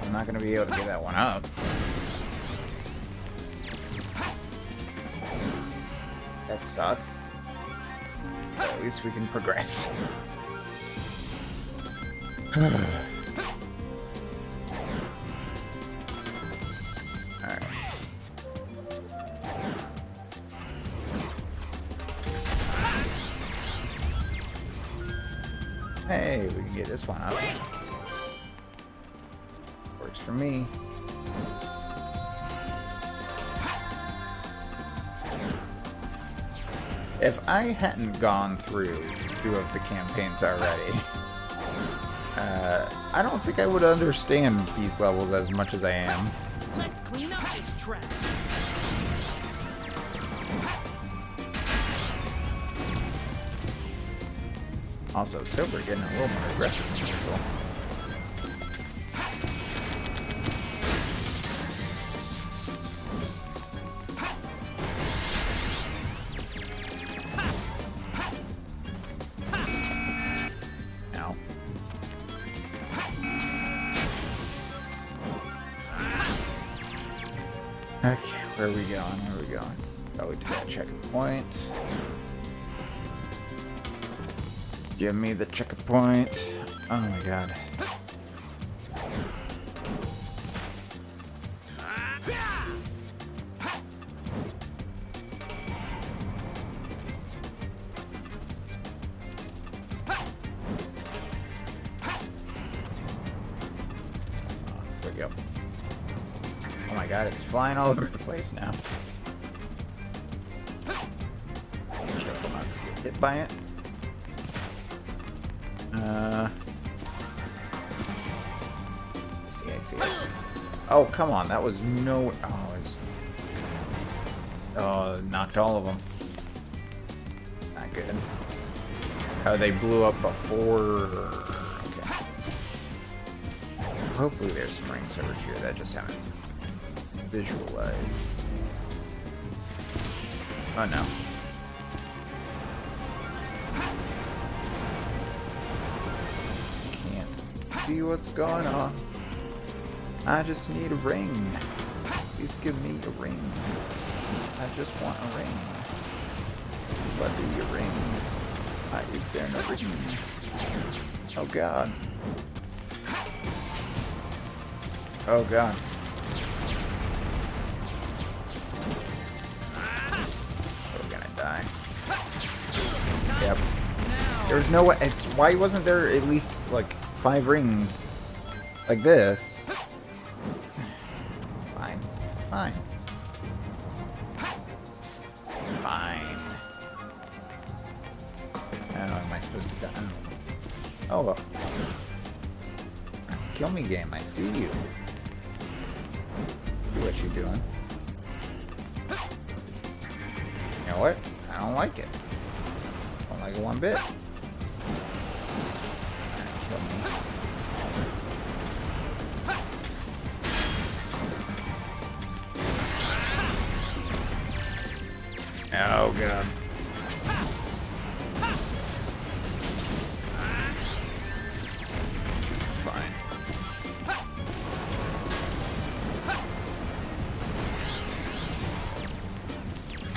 I'm not gonna be able to get that one up. That sucks. But at least we can progress. Alright. Hey, we can get this one up. Works for me. If I hadn't gone through 2 of the campaigns already, I don't think I would understand these levels as much as I am. Let's clean up this trash. Also, Silver getting a little more aggressive than usual. Okay, where are we going? Where are we going? Probably to that checkpoint. Give me the checkpoint. Oh my god. There we go. Oh my god, it's flying all over the place now. Careful not to get hit by it. I see. Oh, come on, that was no... Oh, knocked all of them. Not good. Oh, they blew up before... Okay. Hopefully there's some rings over here that I just haven't visualized. Oh no. Can't see what's going on. I just need a ring. Please give me a ring. I just want a ring. What do you ring? Is there no ring? Oh god. Oh god. We're gonna die. Yep. There's no way. Why wasn't there at least like 5 rings like this? Fine. Fine. It's fine. How am I supposed to die? Oh well. Kill me, game. I see you. Do what you're doing. You know what? I don't like it. I don't like it one bit. Kill me. Oh god.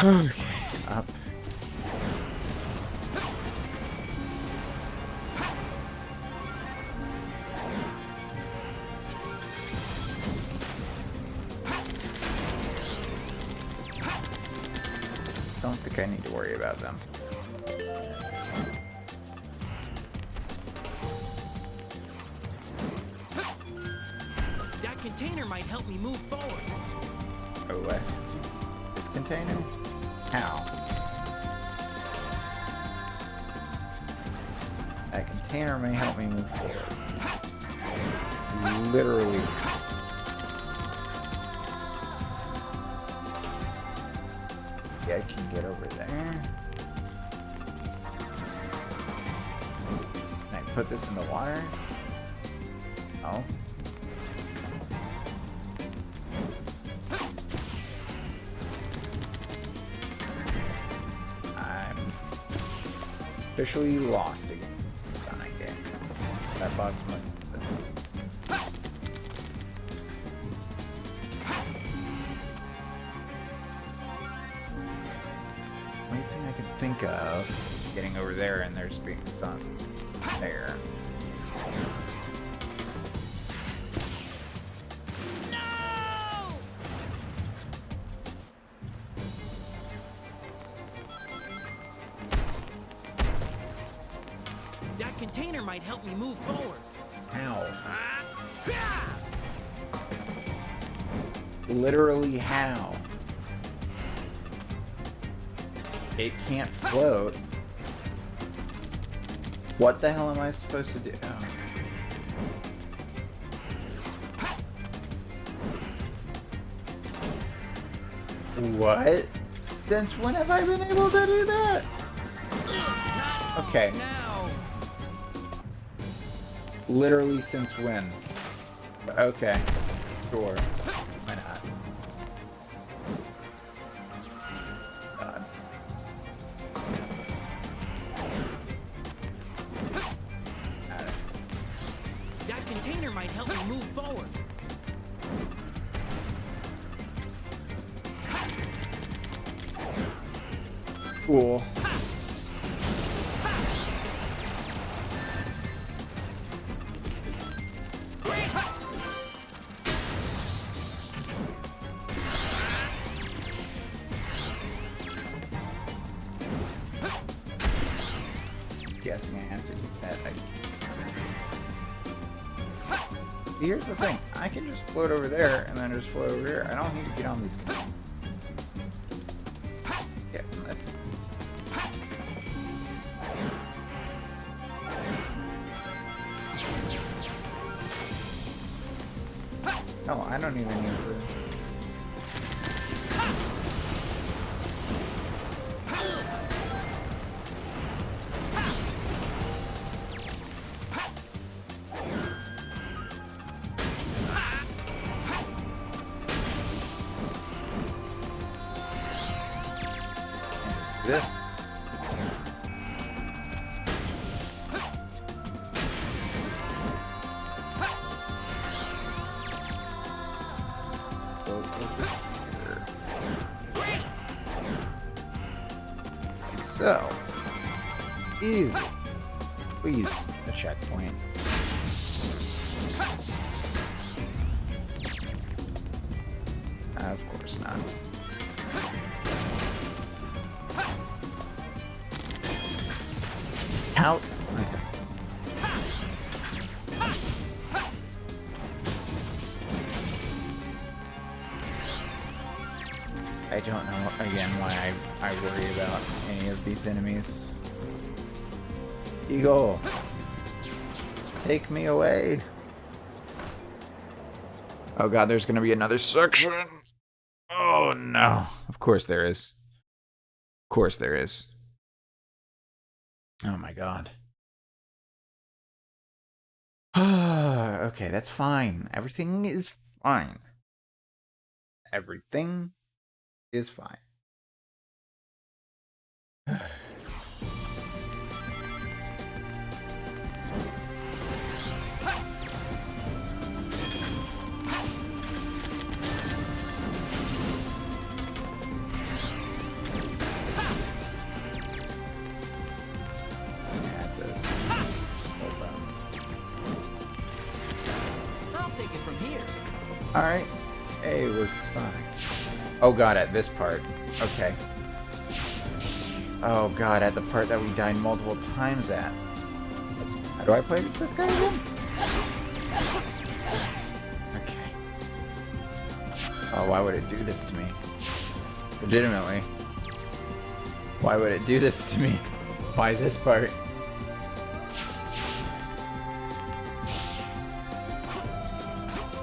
Okay, up. Don't think I need to worry about them. That container might help me move forward. Oh, what? This container? How? That container may help me move forward. Literally. Yeah, I can get over there. Can I put this in the water? Oh. Officially lost again. Okay. That box must. Only thing I can think of is getting over there and there's being sun there. That container might help me move forward. How? Literally how? It can't float. What the hell am I supposed to do? What? Since when have I been able to do that? Okay. Now. Literally since when? Okay. Sure. Why not? God. That container might help me move forward. Cool. Guessing I have to do that. Here's the thing. I can just float over there and then just float over here. I don't need to get on these canoes. Get on this. Oh, I don't even need to. this. Go over here. Like so. Easy. Please, a checkpoint. Of course not. Out. Okay. I don't know, again, why I worry about any of these enemies. Eagle! Take me away! Oh god, there's gonna be another section! Oh no. Of course there is. Of course there is. Oh my god. Okay, that's fine. Everything is fine. Everything is fine. I'll take it from here. Alright. Hey, we're Sonic. Oh god, at this part. Okay. Oh god, at the part that we died multiple times at. How do I play as this guy again? Okay. Oh, why would it do this to me? Legitimately. Why would it do this to me? Why this part?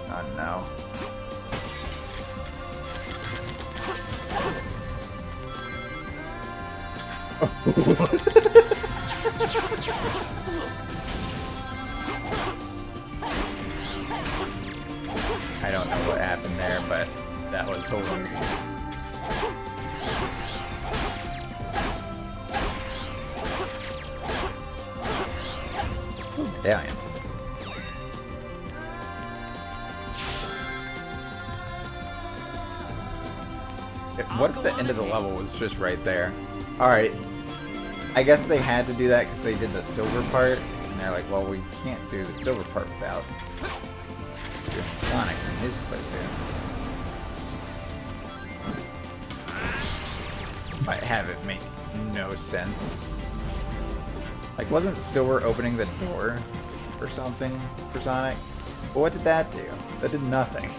Oh no. I don't know what happened there, but that was hilarious. Ooh, medallion. What if the end of the level was just right there? Alright. I guess they had to do that because they did the silver part. And they're like, well, we can't do the silver part without doing Sonic and his playthrough. Might have it make no sense. Like, wasn't silver opening the door or something for Sonic? But what did that do? That did nothing.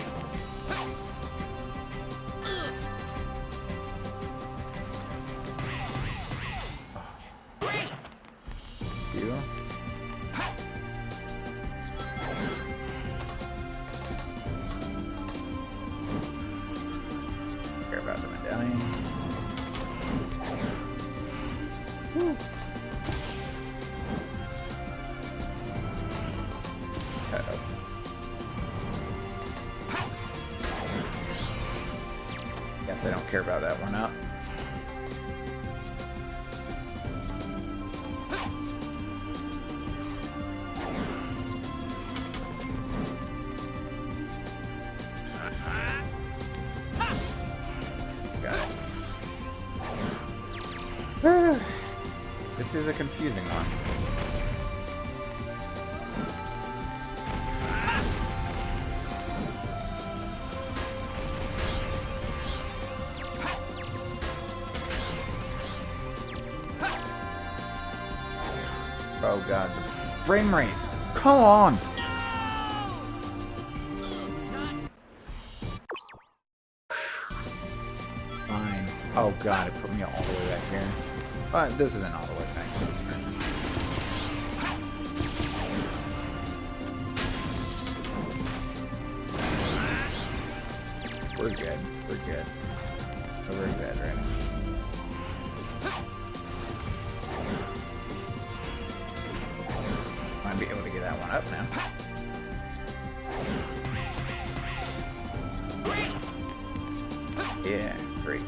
Care about the medallion. Woo. Uh-oh. Guess I don't care about that one up. This is a confusing one. Oh god, the frame rate! Come on! Fine. Oh god, it put me all the way back here. But this isn't all the way back here. We're good. We're good. We're good right now. Might be able to get that one up now. Yeah, great.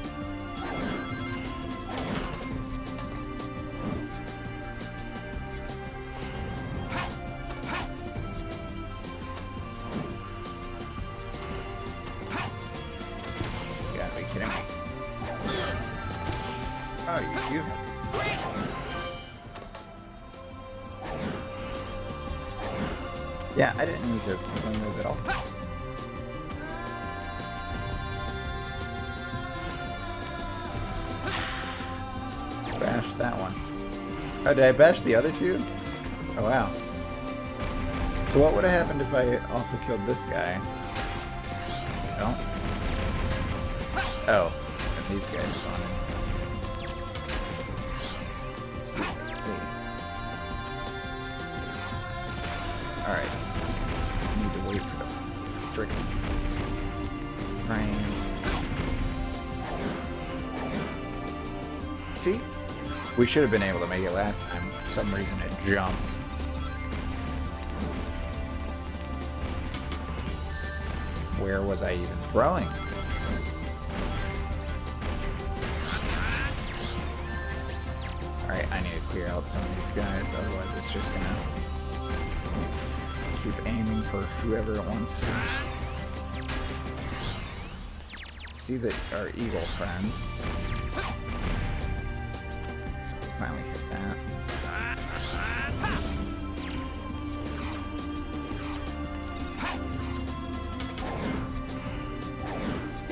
Yeah, I didn't need to win those at all. Bash that one. Oh, did I bash the other two? Oh, wow. So what would have happened if I also killed this guy? No? Oh, and these guys spawned in. Let's see this thing. Alright. Need to wait for the freaking frames. See? We should have been able to make it last time. For some reason it jumped. Where was I even throwing? Alright, I need to clear out some of these guys, otherwise it's just gonna keep aiming for whoever it wants to. See that our eagle friend. Finally hit that.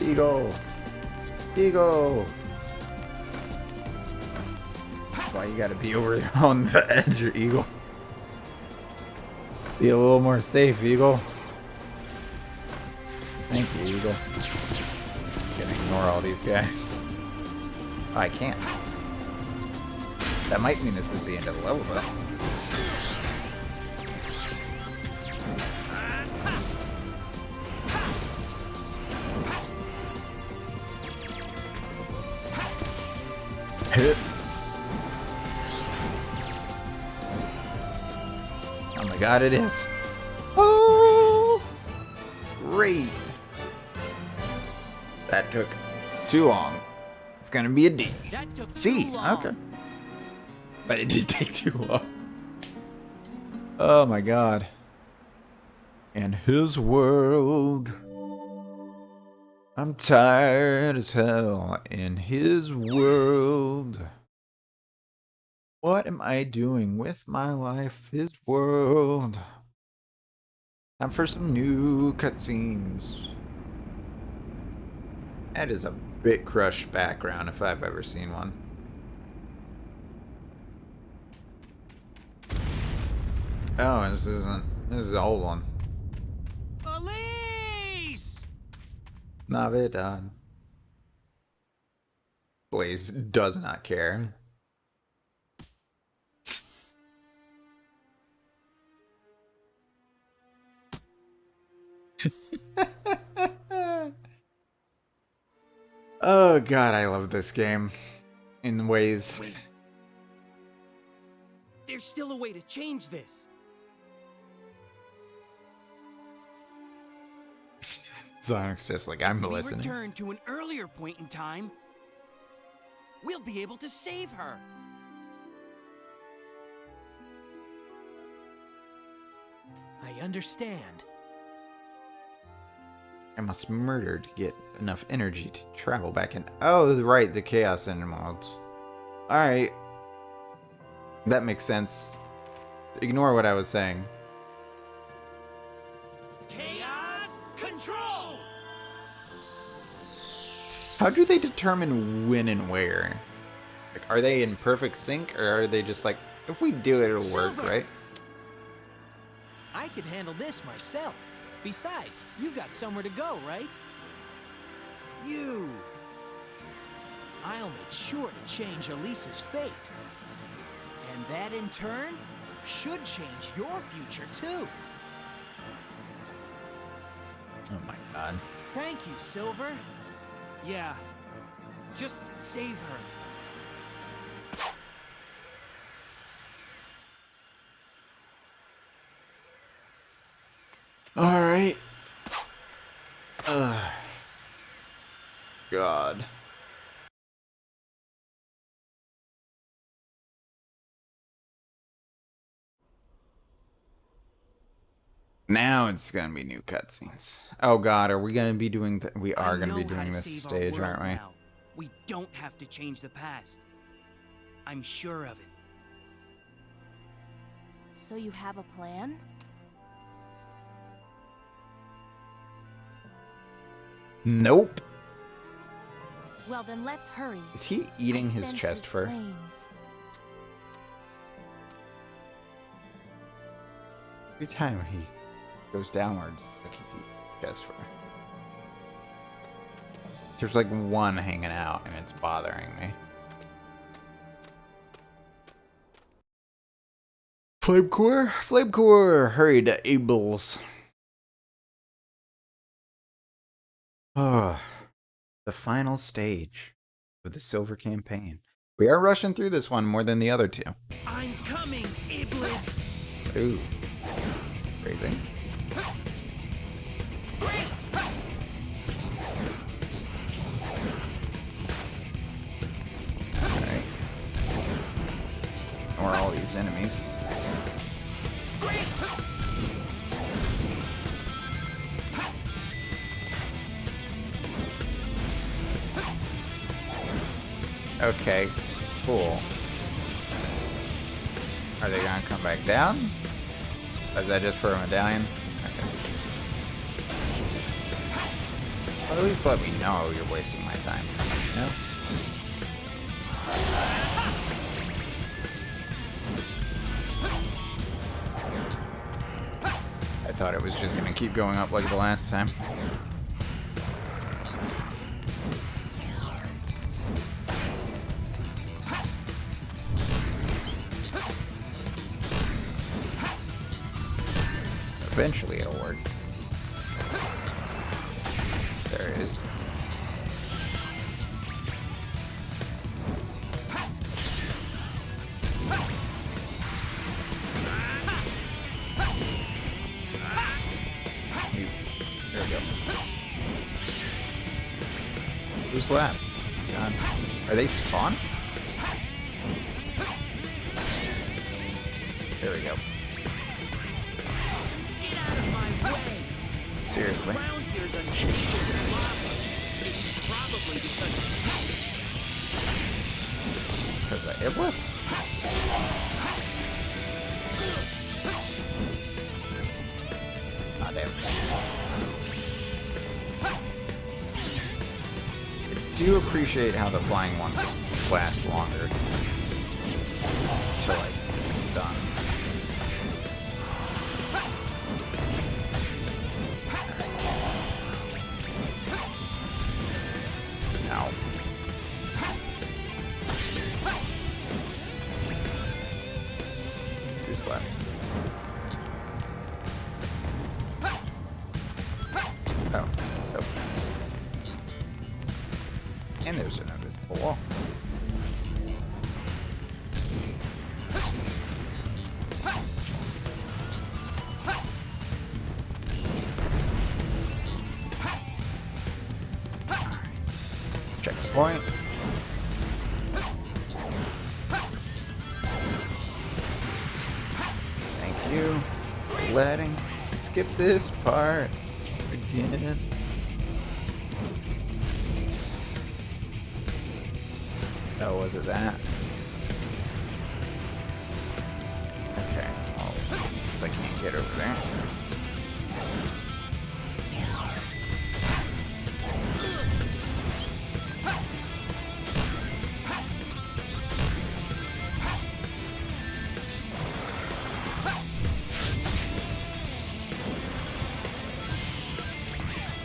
Eagle! Eagle! Why you gotta be over on the edge, your eagle? Be a little more safe, eagle. Thank you, eagle. Gonna ignore all these guys. Oh, I can't. That might mean this is the end of the level, though. Hit. Oh my god, it is. Oh! Great. That took too long. It's gonna be a D. That took C. too long. Okay. But it did take too long. Oh my god. In his world. I'm tired as hell in his world. What am I doing with my life? His world. Time for some new cutscenes. That is a bit crushed background if I've ever seen one. Oh, this is the old one. Elise! Navidad. Blaze does not care. Oh god, I love this game. In ways. Wait. There's still a way to change this. Sonic's just like, I'm We listening. return to an earlier point in time. We'll be able to save her. I understand. I must murder to get enough energy to travel back in. Oh, right, the Chaos Emeralds. Alright. That makes sense. Ignore what I was saying. Chaos control! How do they determine when and where? Like, are they in perfect sync, or are they just like, if we do it, it'll work, Silver! right? I could handle this myself. Besides, you got somewhere to go, right? You! I'll make sure to change Elise's fate. And that, in turn, should change your future, too. Oh my god. Thank you, Silver. Yeah. Just save her. Alright. God. Now it's gonna be new cutscenes. Oh god, are we gonna be doing we are I gonna be know how doing to this save our stage, world aren't we? now. We don't have to change the past. I'm sure of it. So you have a plan? Nope. Well, then let's hurry. Is he eating I his sense chest fur? flames. Every time he goes downwards, like he's eating chest fur. There's like one hanging out, and it's bothering me. Flamecore? Flamecore! Hurry to Abel's. Oh, the final stage of the Silver Campaign. We are rushing through this one more than the other two. I'm coming, Iblis! Ooh. Crazy. Alright. Ignore all these enemies. Okay, cool. Are they gonna come back down? Is that just for a medallion? Okay. Well, at least let me know you're wasting my time. No? I thought it was just gonna keep going up like the last time. Eventually it'll work. There it is. There we go. Who's left? God. Are they spawned? There we go. Get out of my way! Seriously. Around here's unstable with lava. It's probably because Because of Iblis? Ah, damn. I do appreciate how the flying ones last longer until it's done. Now. Who's left? Oh. Oh. And there's an invisible wall. Checkpoint. Thank you for letting me skip this part again. Oh, was it that? Okay. Oh, it's I can't get over there.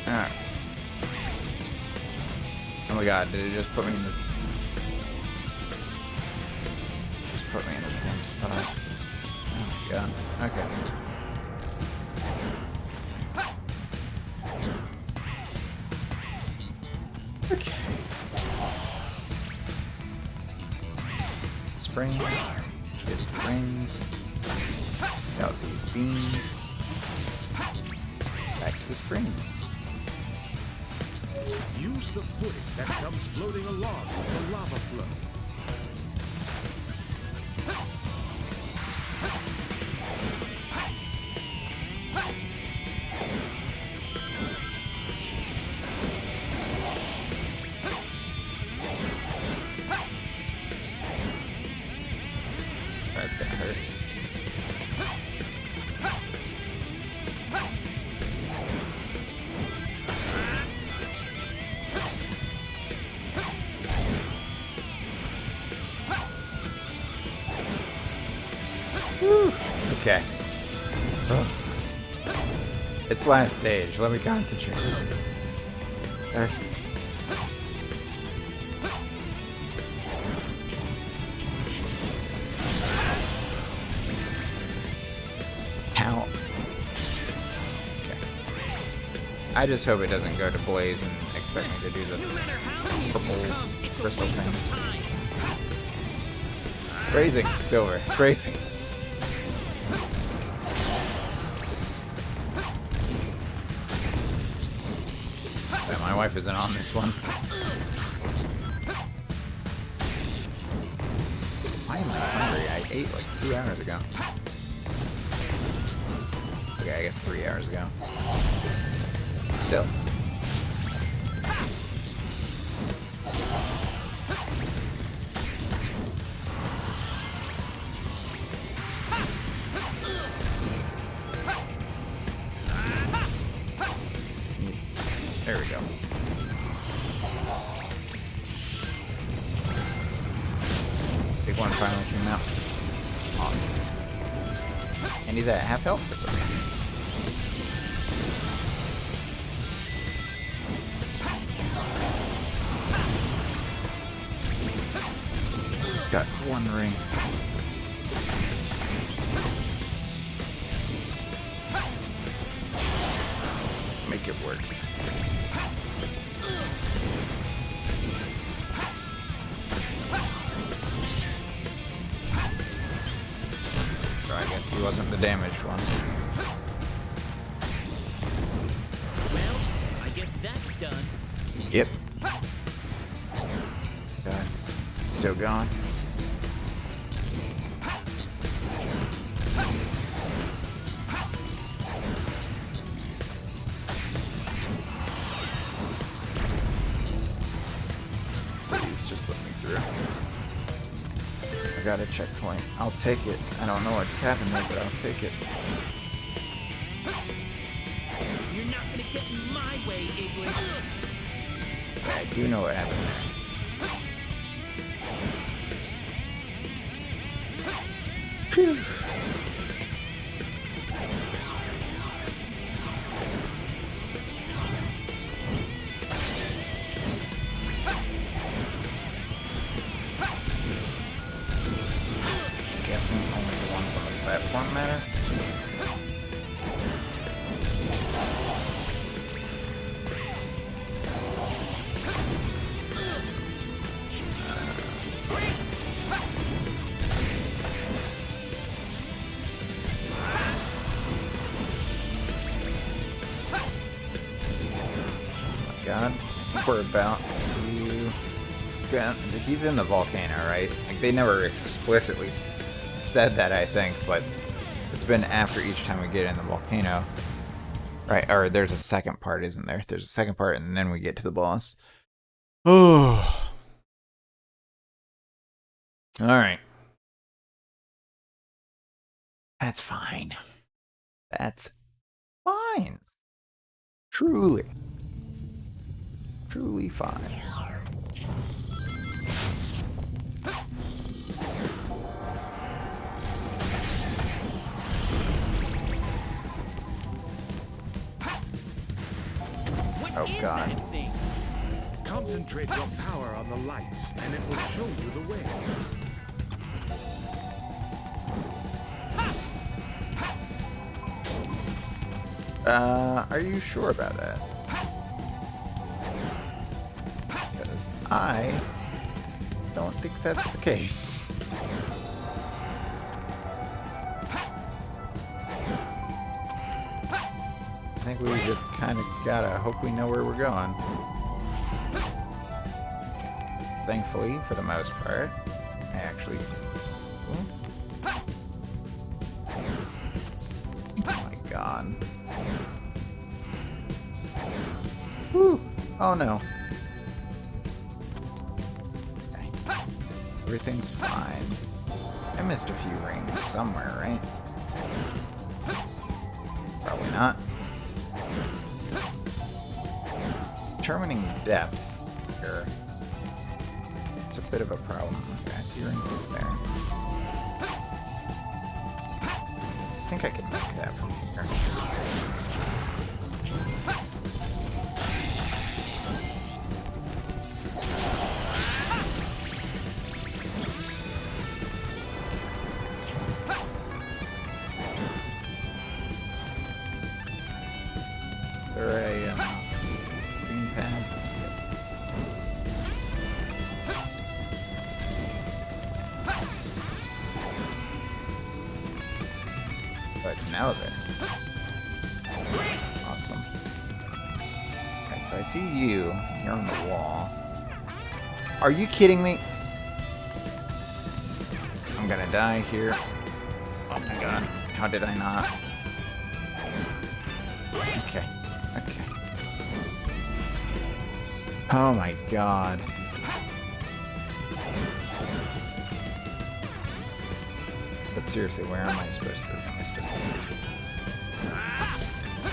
Alright. Oh my god, did it just put me in the... Just put me in the same spot. Oh my god. Okay. Okay. Springs. Get the rings. Out these beans. Back to the springs. Use the footing that comes floating along with the lava flow. That's gonna hurt. Okay. It's last stage. Let me concentrate. There. Ow. Okay. I just hope it doesn't go to Blaze and expect me to do the No matter how near purple you come, it's a crystal waste of things. time. Phrasing, Silver. Phrasing. Yeah, my wife isn't on this one. Why am I hungry? I ate like 2 hours ago. Okay, I guess 3 hours ago. Still. There we go. Big one finally came out. Awesome. And he's at half health for some reason. Got one ring. Make it work. So I guess he wasn't the damaged one. Well, I guess that's done. Yep. Okay. Still going. Please just let me through. I got a checkpoint. I'll take it. I don't know what just happened there, but I'll take it. You're not gonna get in my way, Iblis. I do know what happened there. Phew. Guessing only the ones on the platform matter. God, I think we're about to. He's in the volcano, right? Like they never explicitly said that, I think, but it's been after each time we get in the volcano, right? Or there's a second part, isn't there? There's a second part, and then we get to the boss. Oh, all right. That's fine. That's fine. Truly. Truly fine. What Oh, is God. that thing? Concentrate your power on the light, and it will show you the way. Are you sure about that? Because I don't think that's the case. I think we just kind of gotta hope we know where we're going. Thankfully, for the most part, I actually... Oh my god. Whew. Oh no. Okay. Everything's fine. I missed a few rings somewhere, right? Probably not. Determining depth here. It's a bit of a problem. Okay, I see rings over there. think I can make that from here. There a green pad? Oh, it's an elevator. Awesome. Alright, so I see you here on the wall. Are you kidding me? I'm gonna die here. Oh my god. How did I not? Okay. Okay. Oh my god. But seriously, where am I supposed to?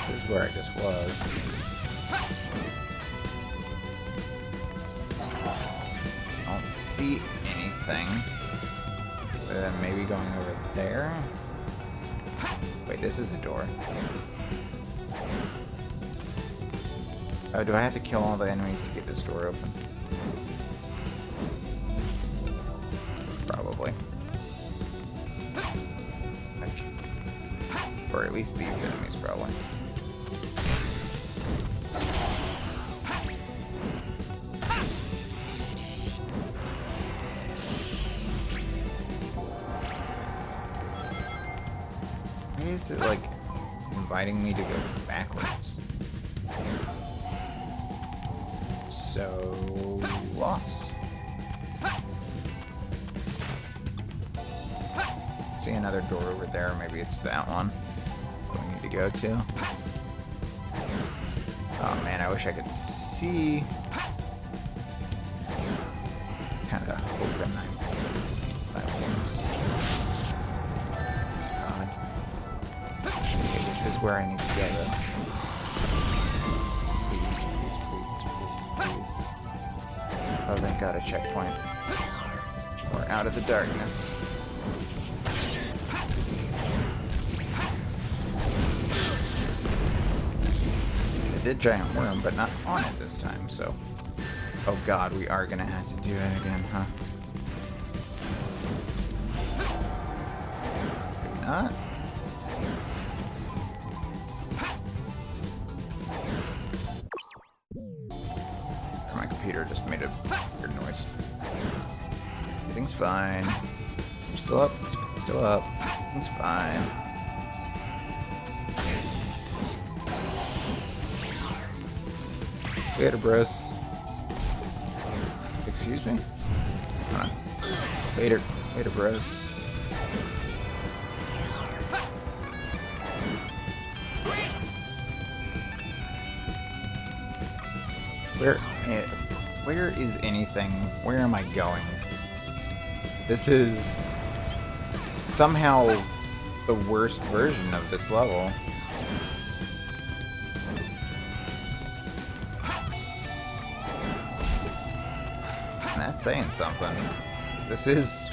This is where I just was. I don't see anything. Other than maybe going over there. Wait, this is a door. Oh, do I have to kill all the enemies to get this door open? Probably. Okay. Or at least these enemies, probably. Why is it, like, inviting me to go backwards? So lost. See another door over there. Maybe it's that one we need to go to. Oh man, I wish I could see. Kind of hoping platforms. God. Okay, this is where I need to go. Please, please, please, please, please. Oh, thank God, a checkpoint. We're out of the darkness. It did giant worm, but not on it this time, so... Oh God, we are gonna have to do it again, huh? Maybe not? My computer just made a weird noise. Everything's fine. I'm still up. Still up. It's fine. Later, bros. Excuse me? Hold on. Later. Later, bros. Where is anything? Where am I going? This is somehow the worst version of this level. And that's saying something. This is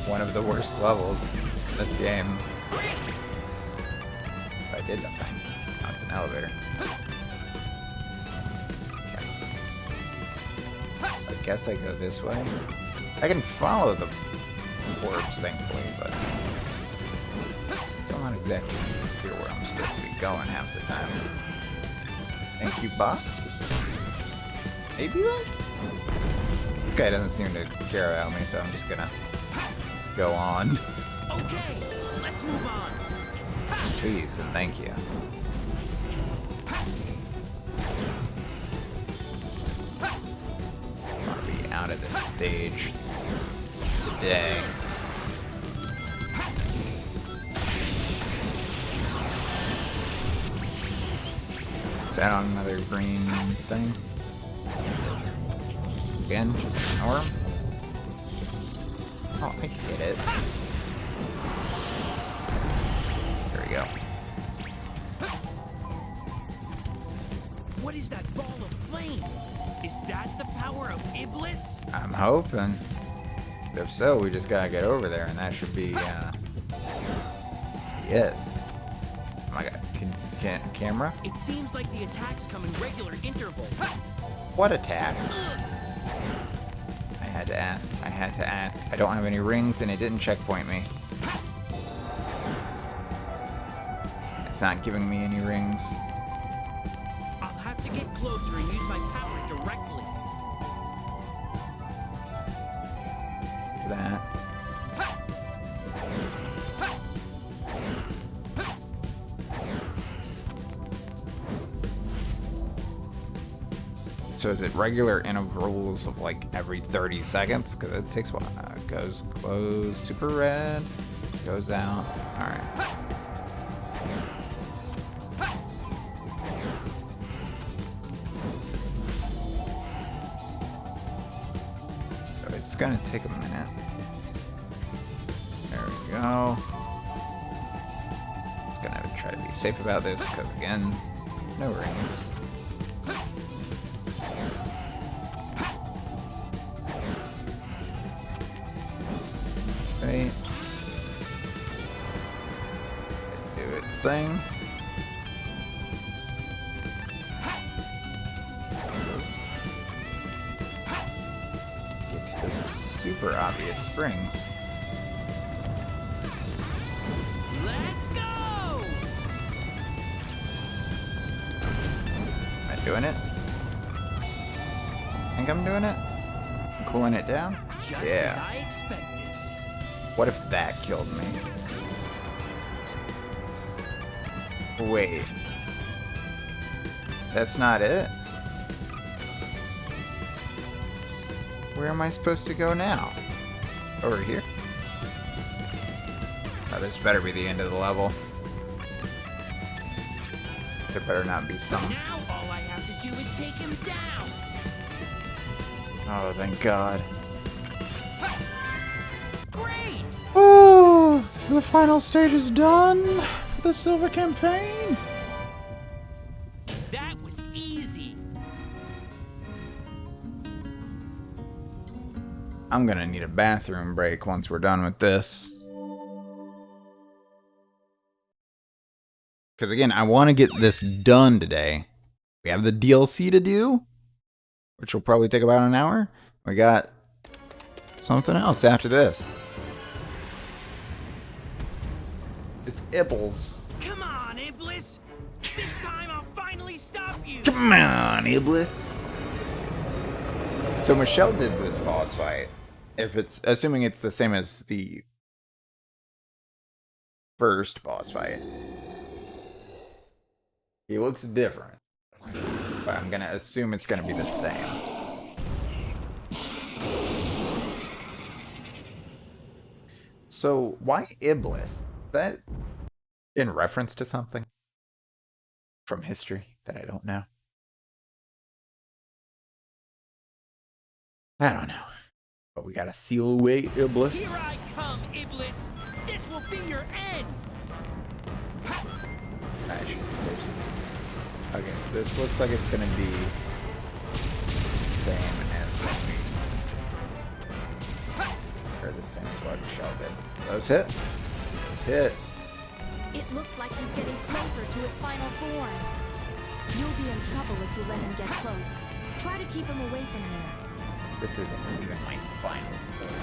one of the worst levels in this game. If I did the thing. Now it's an elevator. I guess I go this way. I can follow the orbs, thankfully, but still not exactly clear where I'm supposed to be going half the time. Thank you, box. Maybe that? This guy doesn't seem to care about me, so I'm just gonna go on. Okay, let's move on. Please and thank you. Out of this stage today. Is that on another green thing? It is. Again, just ignore him. Oh, I hit it. There we go. What is that ball of flame? Is that the power of Iblis? I'm hoping. If so, we just gotta get over there, and that should be it. Camera? It seems like the attacks come in regular intervals. What attacks? I had to ask. I had to ask. I don't have any rings and it didn't checkpoint me. It's not giving me any rings. I'll have to get closer and use my power directly. That. So is it regular intervals of like every 30 seconds? Because it takes a while. It goes close, super red, goes out. All right. So it's gonna take a minute. There we go. Just gonna try to be safe about this because again, no rings. Right. Do its thing. Get to the super obvious springs. Let's go! Am I doing it? Think I'm doing it? I'm cooling it down? Just as Yeah. I expected. What if that killed me? Wait. That's not it? Where am I supposed to go now? Over here? Oh, this better be the end of the level. There better not be some. Now all I have to do is take him down. Oh, thank God. Great! Oh, the final stage is done for the Silver Campaign. That was easy. I'm gonna need a bathroom break once we're done with this. Because again, I want to get this done today. We have the DLC to do, which will probably take about an hour. We got something else after this. It's Iblis. Come on, Iblis! This time I'll finally stop you! Come on, Iblis. So Michelle did this boss fight. If it's assuming it's the same as the first boss fight. He looks different. But I'm gonna assume it's gonna be the same. So why Iblis? Is that in reference to something from history that I don't know? I don't know. But we gotta seal away Iblis. Here I come, Iblis! This will be your end! I should save some. Okay, so this looks like it's gonna be same as what we, or the same as what Michelle did. Those hit. Those hit. It looks like he's getting closer to his final form. You'll be in trouble if you let him get close. Try to keep him away from here. This isn't even my final form.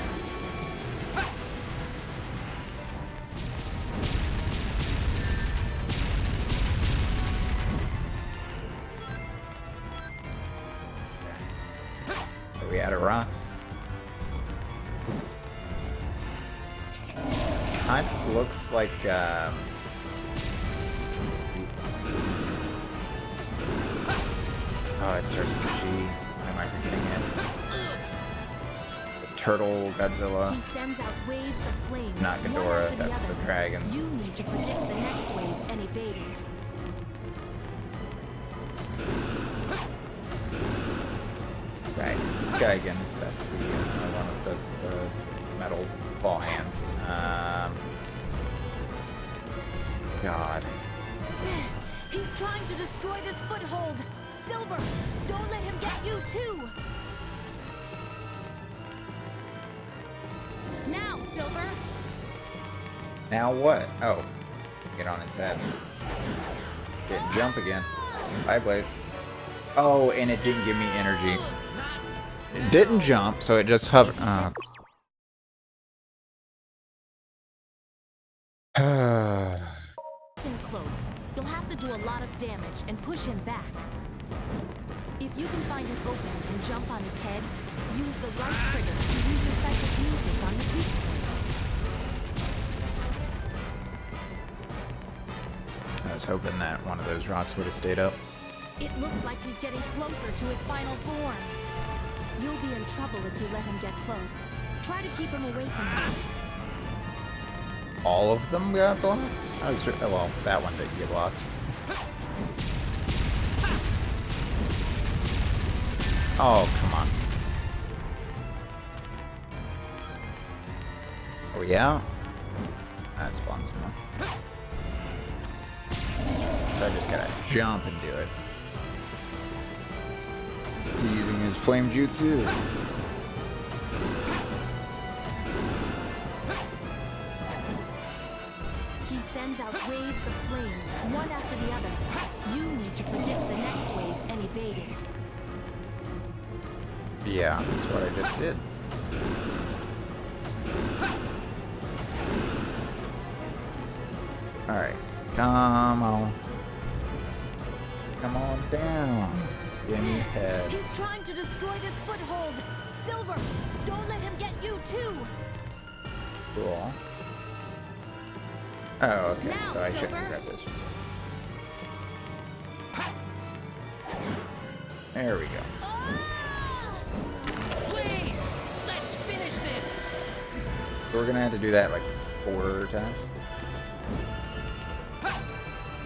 Are we out of rocks? Kind of looks like what's his name? Oh, it starts with G. Why am I forgetting it? The turtle Godzilla. He sends out waves of flames. Not one Ghidorah, after that's other. the dragons. You need to predict the next wave and evade it. Right, this guy again. That's the one with the metal ball hands. God. He's trying to destroy this foothold. Silver, don't let him get you too. Now, Silver. Now what? Oh, get on his head. Didn't jump again. Bye, Blaze. Oh, and it didn't give me energy. It didn't jump, so it just hovered. In close. You'll have to do a lot of damage and push him back. If you can find an opening and jump on his head, use the right trigger to use your psychokinesis on his weak point. I was hoping that one of those rocks would have stayed up. It looks like he's getting closer to his final form. You'll be in trouble if you let him get close. Try to keep him away from him. All of them got blocked? I was, well, that one didn't get blocked. Oh, come on. Oh, yeah? That spawns more. So I just gotta jump and do it. Is he using his flame jutsu? He sends out waves of flames, one after the other. You need to predict the next wave and evade it. Yeah, that's what I just did. Alright, come on. Come on down. Give me head. He's trying to destroy this foothold. Silver, don't let him get you too. Cool. Oh, okay, Now, so I shouldn't Silver. grab this. There we go. Please, let's finish this. So we're gonna have to do that like 4 times.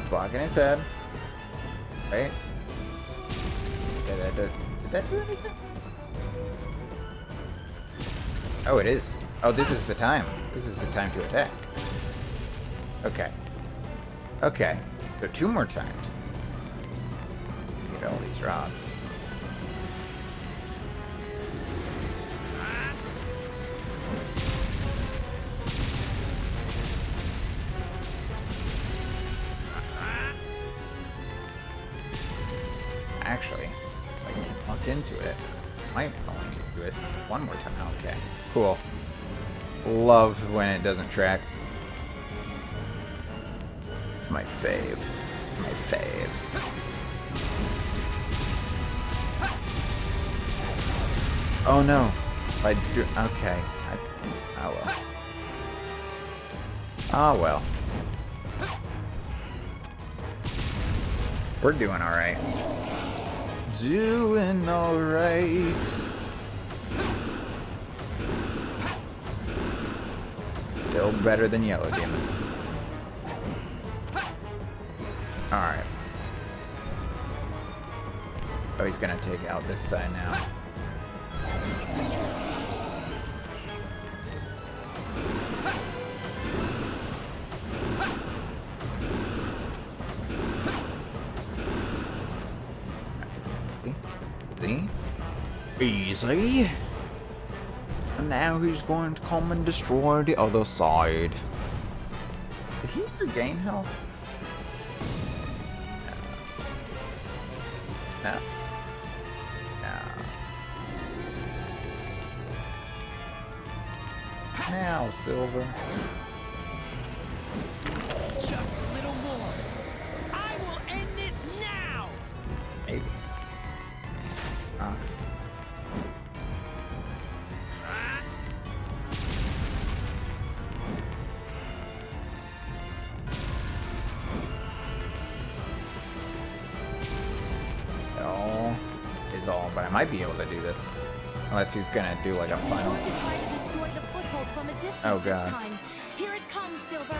Blocking his head. Right? Did that do anything? Oh, it is. Oh, this is the time. This is the time to attack. Okay. Okay. So 2 more times. Get all these rocks. Actually, if I can walk into it, I might only need to do it 1 more time. Okay, cool. Love when it doesn't track. It's my fave. My fave. Oh no. If I do. Okay. Oh well. Oh well. We're doing alright. Doing alright. Still better than Yellow Demon. Alright. Oh, he's gonna take out this side now. See? Easy. And now he's going to come and destroy the other side. Did he regain health? No. No. Now, Silver. Just a little more. I will end this now. Maybe. Rocks. All is all, but I might be able to do this. Unless he's gonna do like a He's final. going to try to destroy the foothold from a distance Oh, this God. time. Here it comes, Silver.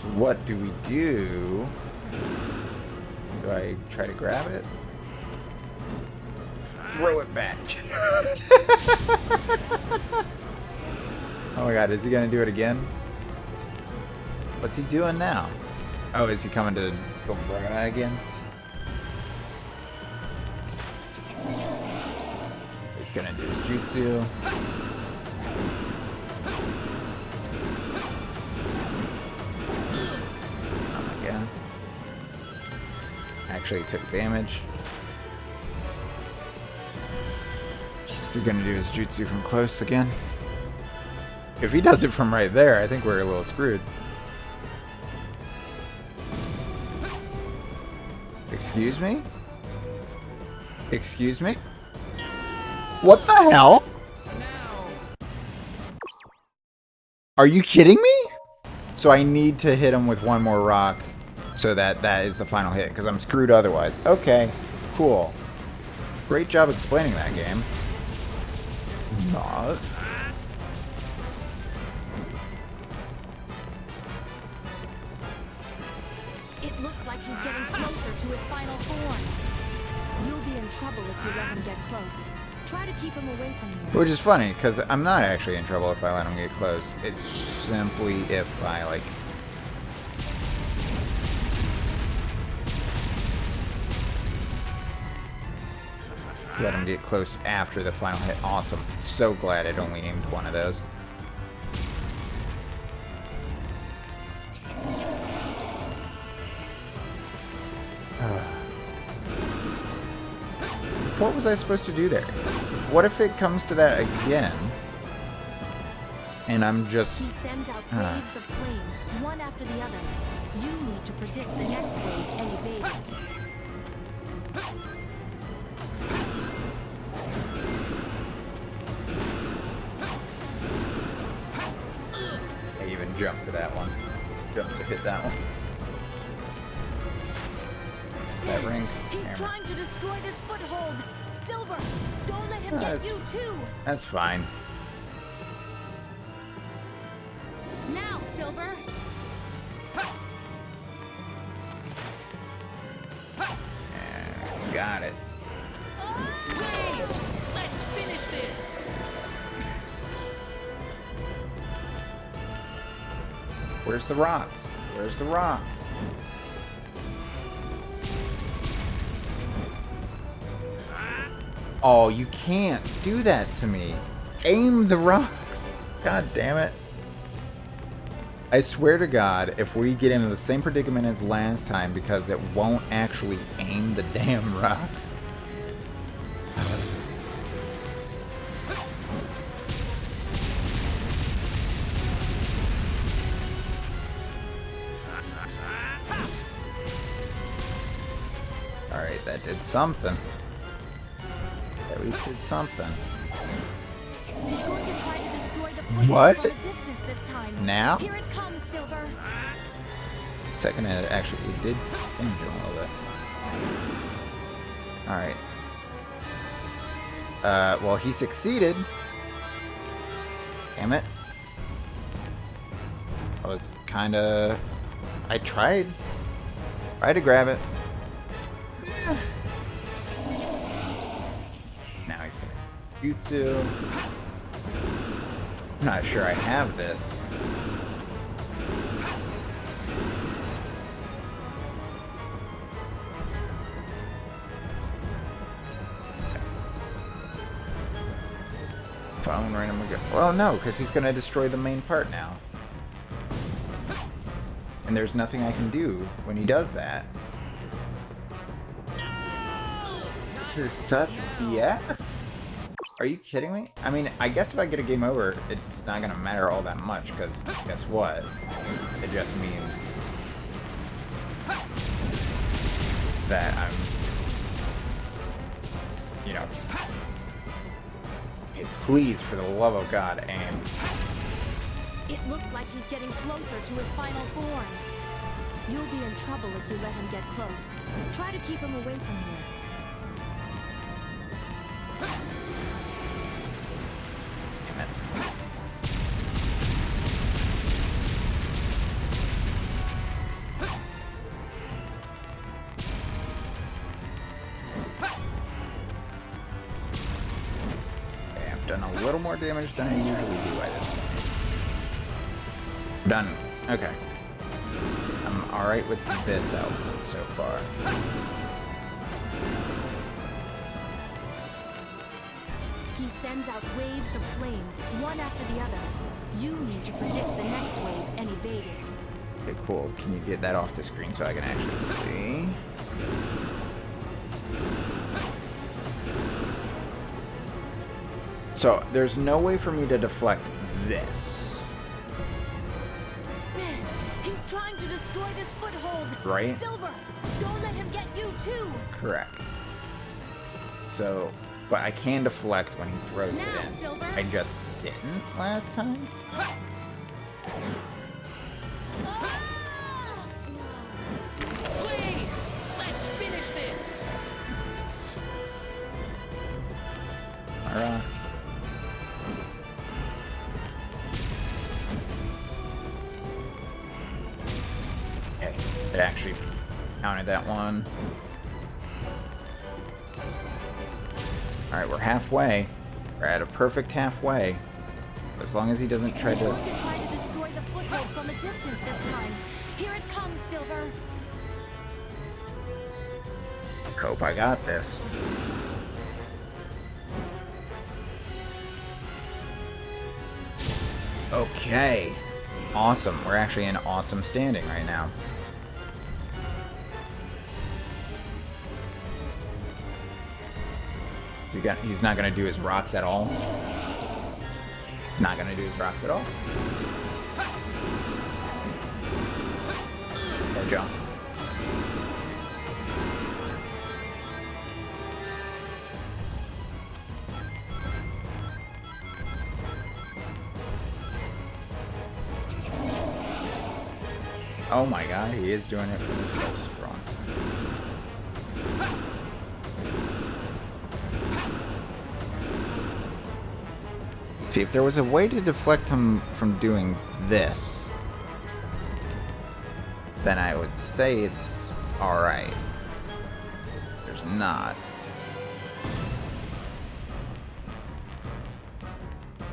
So what do we do? Do I try to grab it? Throw it back. Oh my god, is he gonna do it again? What's he doing now? Oh, is he coming to Gombra again? He's gonna do his jutsu. Oh my god. actually took damage. Is he gonna do his jutsu from close again? If he does it from right there, I think we're a little screwed. Excuse me? Excuse me? What the hell? Are you kidding me? So I need to hit him with one more rock so that is the final hit, because I'm screwed otherwise. Okay, cool. Great job explaining that game. Not. It looks like he's getting closer to his final form. You'll be in trouble if you let him get close. Try to keep him away from here. Which is funny, because I'm not actually in trouble if I let him get close. It's simply if I, like... let him get close after the final hit. Awesome. So glad I'd only aimed one of those. What was I supposed to do there? What if it comes to that again? And I'm just... He sends out waves of flames, one after the other. You need to predict the next wave and evade it. I even jumped to that one. Jumped to hit that one. Is that ring? He's Hammer. trying to destroy this foothold. Silver, don't let him Yeah, get you too. That's fine. Now, Silver. Got it. Let's finish this. Where's the rocks? Where's the rocks? Oh, you can't do that to me. Aim the rocks. God damn it. I swear to God, if we get into the same predicament as last time because it won't actually aim the damn rocks. Alright, that did something. At least did something. He's going to try to destroy the foothold What? from a distance this time. Now? Here it comes, Silver. Second, it actually did damage him a little bit. Alright. Well, he succeeded. Damn it. I was kinda... I tried. Tried to grab it. Now he's gonna jutsu. I'm not sure I have this. Phone random again. Well, no, because he's gonna destroy the main part now. And there's nothing I can do when he does that. This is such BS. Are you kidding me? I mean, I guess if I get a game over, it's not gonna matter all that much, because guess what? It just means that I'm, you know, okay, please, for the love of God, aim. It looks like he's getting closer to his final form. You'll be in trouble if you let him get close. Try to keep him away from here. Damn it. Okay, I've done a little more damage than I usually do by this point. Done. Okay. I'm alright with this output so far. He sends out waves of flames, one after the other. You need to predict the next wave and evade it. Okay, cool. Can you get that off the screen so I can actually see? So, there's no way for me to deflect this. He's trying to destroy this foothold. Right? Silver, don't let him get you too. Correct. So, but I can deflect when he throws Now, it in. Silver. I just didn't last times. Ah! Please, let's finish this. My rocks. Okay, it actually counted that one. Alright, we're halfway. We're at a perfect halfway. As long as he doesn't try He's to... going to try to destroy the foothold from a distance this time. Here it comes, Silver. Hope I got this. Okay. Awesome. We're actually in awesome standing right now. He's not gonna do his rocks at all. He's not gonna do his rocks at all. There we go. Oh my god, he is doing it for this ghost bronze. See, if there was a way to deflect him from doing this, then I would say it's alright. There's not.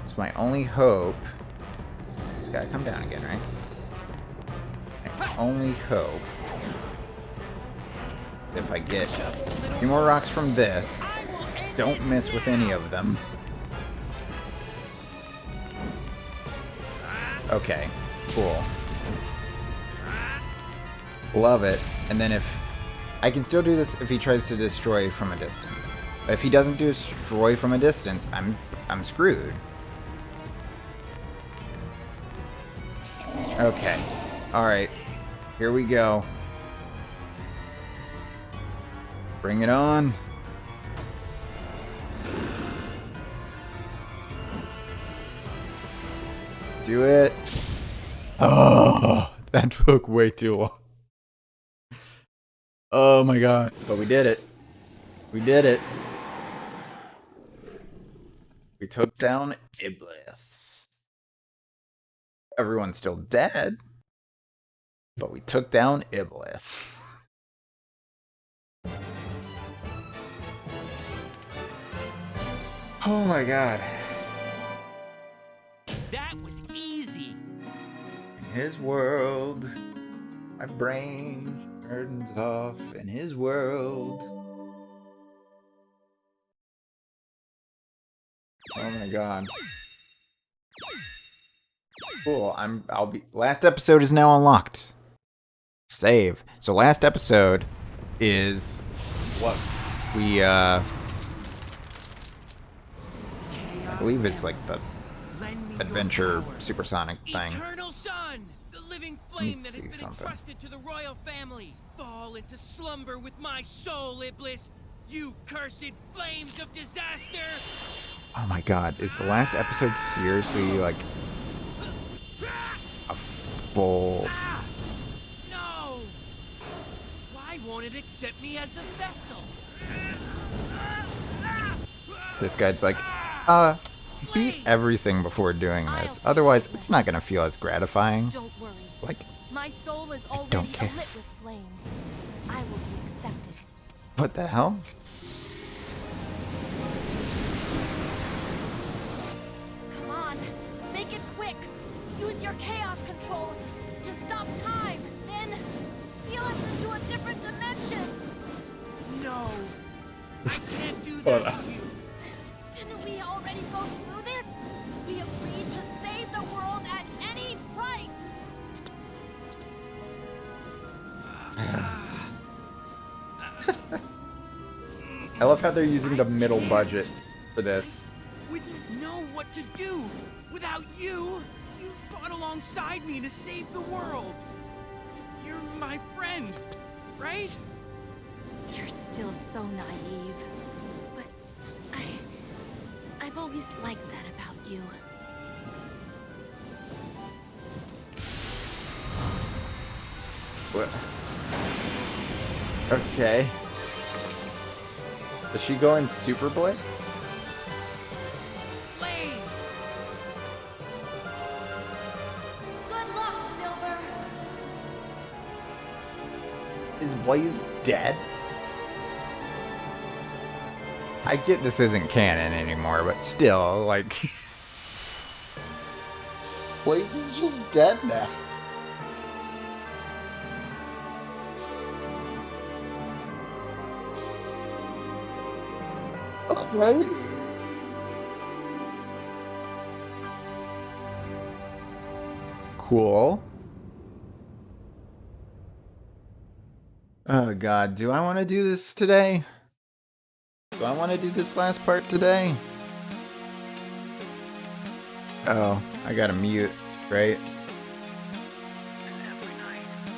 It's my only hope. He's gotta come down again, right? My only hope, if I get a few more rocks from this, don't miss with any of them. Okay, cool. Love it. And then if... I can still do this if he tries to destroy from a distance. But if he doesn't destroy from a distance, I'm screwed. Okay. Alright. Here we go. Bring it on. Do it. Oh, that took way too long. Oh my god. But we did it. We did it. We took down Iblis. Everyone's still dead. But we took down Iblis. Oh my god. That was easy. In his world, my brain turns off in his world. Oh my god. Cool, I'll be last episode is now unlocked. Save. So last episode is what we I believe it's like the adventure supersonic thing. Eternal Sun, the living flame that has see been something. entrusted to the royal family. Fall into slumber with my soul, Iblis. You cursed flames of disaster. Oh my god, is the last episode seriously like a full... Ah, no. Why won't it accept me as the vessel? This guy's like, beat everything before doing this. Otherwise, it's not gonna feel as gratifying. Don't worry. Like, My soul is don't already care. alit with flames. I will be accepted. what the hell? Come on, make it quick. Use your chaos control to stop time. Then seal us into a different dimension. No. I can't do that to you. Didn't we already go through this? We agreed to save the world at any price. I love how they're using the middle budget for this. Wouldn't know what to do without you. You fought alongside me to save the world. You're my friend, right? You're still so naive. But I've always liked that about you. What? Okay. Is she going Super Blitz? Blaze! Good luck, Silver. Is Blaze dead? I get this isn't canon anymore, but still, like... Blaze is just dead now. Okay. Cool. Oh god, do I want to do this today? Do I want to do this last part today? Oh, I gotta mute, right?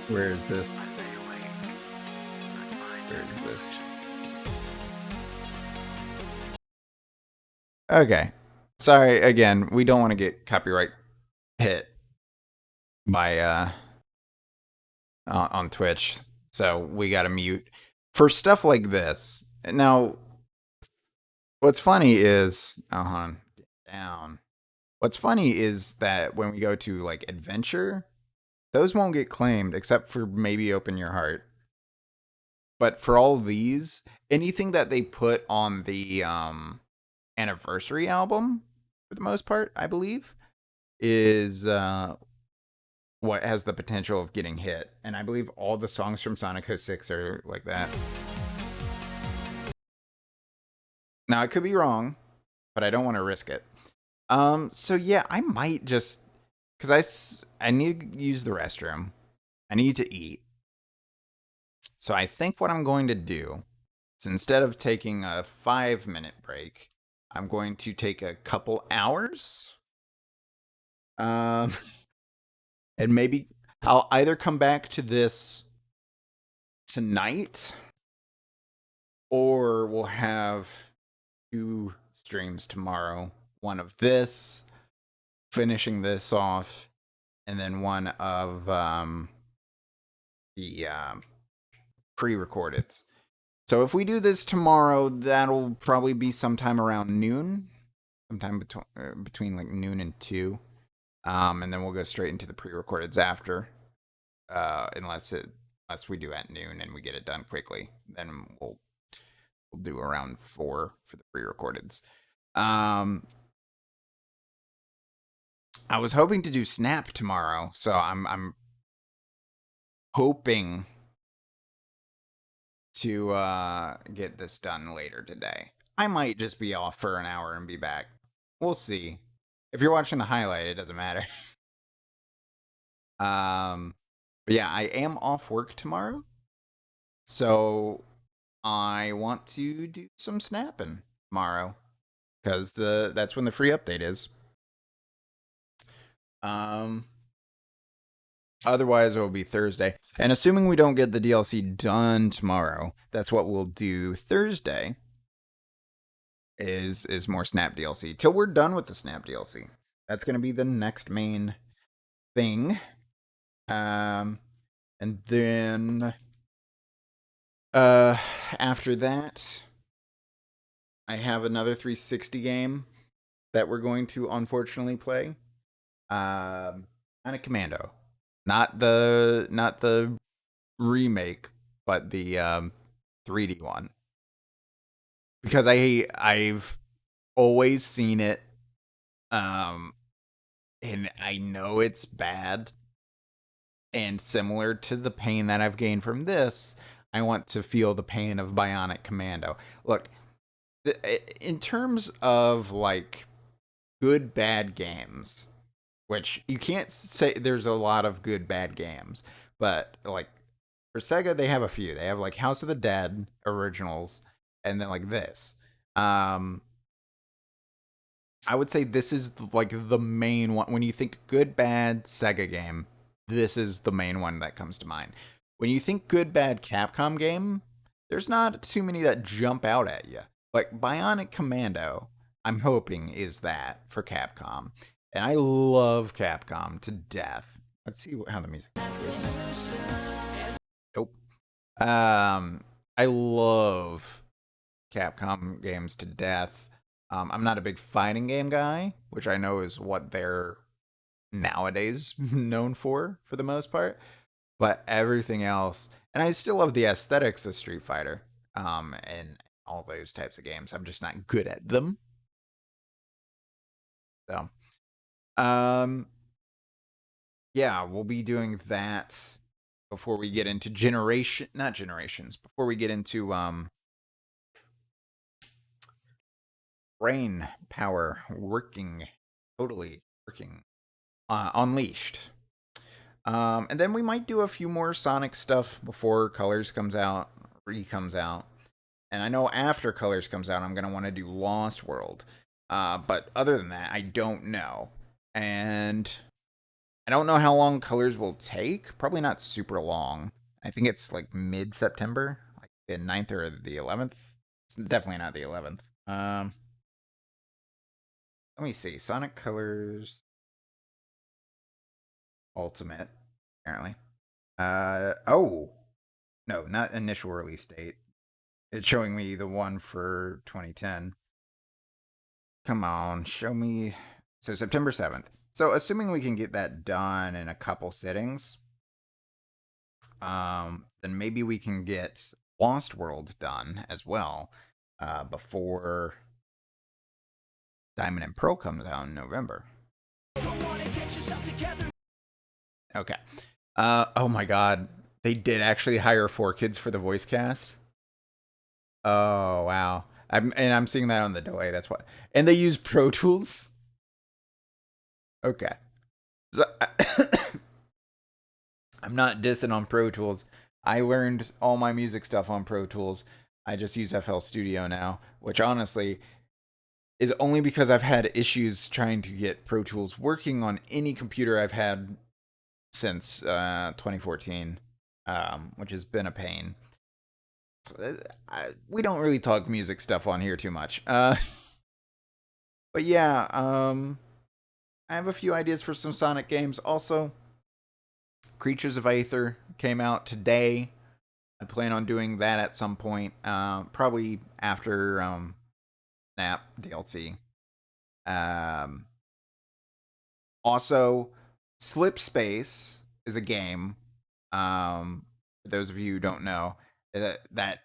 Where is this? Where is this? Okay. Sorry, again, we don't want to get copyright hit by on Twitch. So we gotta mute for stuff like this. Now, what's funny is, oh, hold on, get down. What's funny is that when we go to like adventure, those won't get claimed except for maybe Open Your Heart. But for all these, anything that they put on the anniversary album, for the most part, I believe, is what has the potential of getting hit. And I believe all the songs from Sonic 06 are like that. Now, I could be wrong, but I don't want to risk it. So yeah, I might just, because I need to use the restroom. I need to eat. So I think what I'm going to do is, instead of taking a 5-minute break, I'm going to take a couple hours. And maybe I'll either come back to this tonight, or we'll have 2 streams tomorrow. One of this, finishing this off, and then one of the pre-recorded. So if we do this tomorrow, that'll probably be sometime around noon, sometime between like noon and 2. And then we'll go straight into the pre-recordeds after, unless we do at noon and we get it done quickly. Then we'll do around 4 for the pre-recordeds. I was hoping to do Snap tomorrow, so I'm hoping to get this done later today. I might just be off for an hour and be back. We'll see. If you're watching the highlight, it doesn't matter. But yeah, I am off work tomorrow, so I want to do some snapping tomorrow, because that's when the free update is. Otherwise it will be Thursday. And assuming we don't get the DLC done tomorrow, that's what we'll do Thursday. Is more Snap DLC. Till we're done with the Snap DLC. That's gonna be the next main thing. And then after that, I have another 360 game that we're going to unfortunately play. Bionic Commando, not the remake, but the 3D one, because I've always seen it, and I know it's bad, and similar to the pain that I've gained from this, I want to feel the pain of Bionic Commando. Look, in terms of like good bad games, which you can't say there's a lot of good bad games, but like for Sega, they have a few. They have like House of the Dead originals, and then like this. I would say this is like the main one. When you think good, bad Sega game, this is the main one that comes to mind. When you think good, bad Capcom game, there's not too many that jump out at you. Like Bionic Commando, I'm hoping is that for Capcom. And I love Capcom to death. Let's see how the music. Nope. I love Capcom games to death. I'm not a big fighting game guy, which I know is what they're nowadays known for the most part. But everything else, and I still love the aesthetics of Street Fighter, and all those types of games. I'm just not good at them. So, yeah, we'll be doing that before we get into before we get into brain power totally working, Unleashed. And then we might do a few more Sonic stuff before Colors comes out, comes out. And I know after Colors comes out, I'm going to want to do Lost World. But other than that, I don't know. And I don't know how long Colors will take. Probably not super long. I think it's like mid-September, like the 9th or the 11th. It's definitely not the 11th. Let me see. Sonic Colors Ultimate, apparently. Oh. No, not initial release date. It's showing me the one for 2010. Come on, show me. So September 7th. So assuming we can get that done in a couple sittings, then maybe we can get Lost World done as well, before Diamond and Pearl comes out in November. Okay. Oh my god. They did actually hire 4Kids for the voice cast. Oh, wow. I'm seeing that on the delay, that's why. And they use Pro Tools? Okay. So, I'm not dissing on Pro Tools. I learned all my music stuff on Pro Tools. I just use FL Studio now, which honestly is only because I've had issues trying to get Pro Tools working on any computer I've had since 2014, which has been a pain. We don't really talk music stuff on here too much. But yeah, I have a few ideas for some Sonic games. Also, Creatures of Aether came out today. I plan on doing that at some point, probably after Snap DLC. Also, Slip Space is a game, for those of you who don't know, that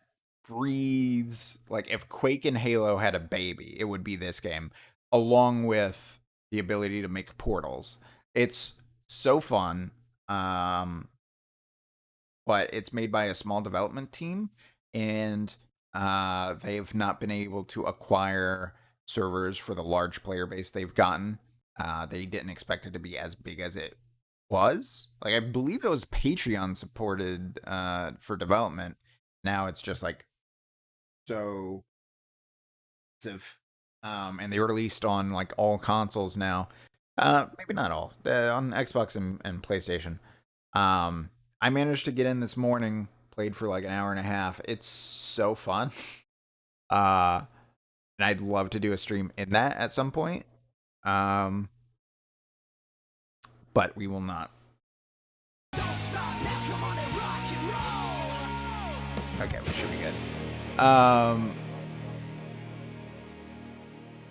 breathes, like if Quake and Halo had a baby, it would be this game, along with the ability to make portals. It's so fun, but it's made by a small development team, and they've not been able to acquire servers for the large player base they've gotten. They didn't expect it to be as big as it was. Like, I believe it was Patreon supported for development. Now it's just like so expensive. And they were released on like all consoles now. Maybe not all. On Xbox and PlayStation. I managed to get in this morning, played for like an hour and a half. It's so fun. And I'd love to do a stream in that at some point. But we will not. Okay, we should be good.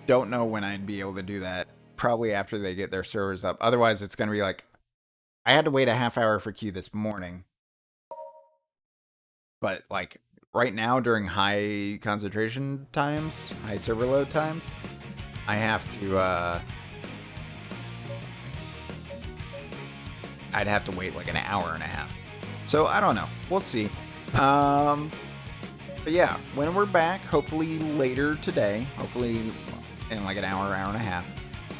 Don't know when I'd be able to do that. Probably after they get their servers up. Otherwise, it's going to be like, I had to wait a half hour for queue this morning. But like right now during high concentration times, high server load times, I have to, I'd have to wait like an hour and a half. So I don't know. We'll see. But yeah, when we're back, hopefully later today, hopefully in like an hour and a half,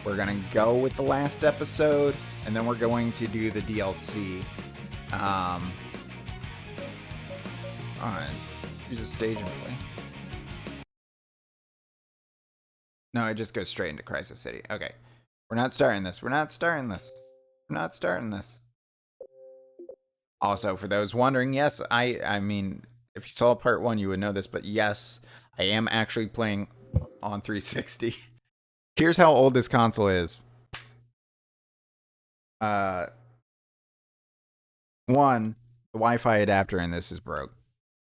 we're going to go with the last episode, and then we're going to do the DLC. Alright, use a stage and play. No, it just goes straight into Crisis City. Okay. We're not starting this. We're not starting this. We're not starting this. Also, for those wondering, yes, I mean, if you saw part 1, you would know this, but yes, I am actually playing on 360. Here's how old this console is. One, the Wi-Fi adapter in this is broke.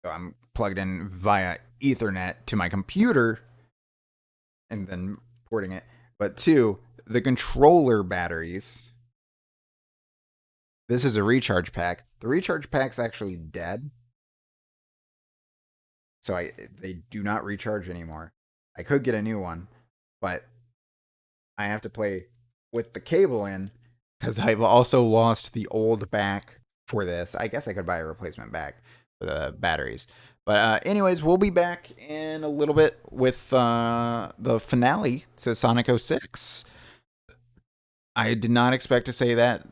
So I'm plugged in via Ethernet to my computer and then porting it. But 2, the controller batteries. This is a recharge pack. The recharge pack's actually dead. So they do not recharge anymore. I could get a new one, but I have to play with the cable in because I've also lost the old back for this. I guess I could buy a replacement back for the batteries. But anyways, we'll be back in a little bit with the finale to Sonic 06. I did not expect to say that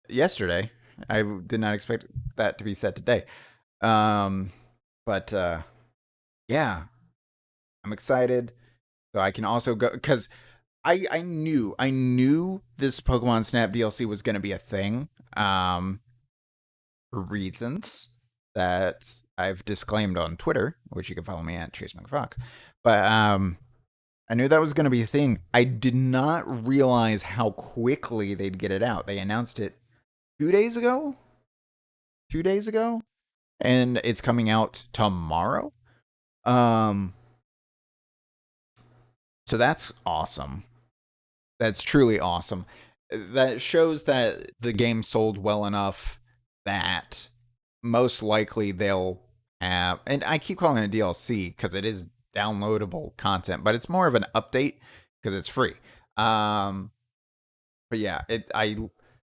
yesterday. I did not expect that to be said today. But yeah, I'm excited. So I can also go, because I knew this Pokemon Snap DLC was going to be a thing. For reasons that I've disclaimed on Twitter, which you can follow me at Chase McFox. But I knew that was going to be a thing. I did not realize how quickly they'd get it out. They announced it 2 days ago? 2 days ago? And it's coming out tomorrow. So that's awesome. That's truly awesome. That shows that the game sold well enough that most likely they'll have, and I keep calling it DLC because it is downloadable content, but it's more of an update because it's free. But yeah,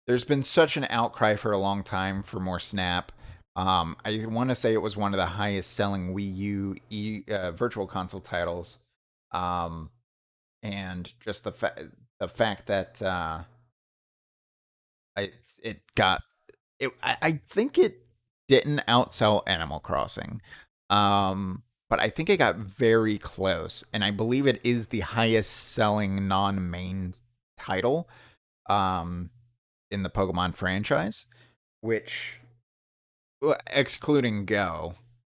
there's been such an outcry for a long time for more Snap. I want to say it was one of the highest selling Wii U Virtual Console titles. And just the fact that I think it didn't outsell Animal Crossing, but I think it got very close, and I believe it is the highest selling non-main title in the Pokemon franchise, which, excluding Go,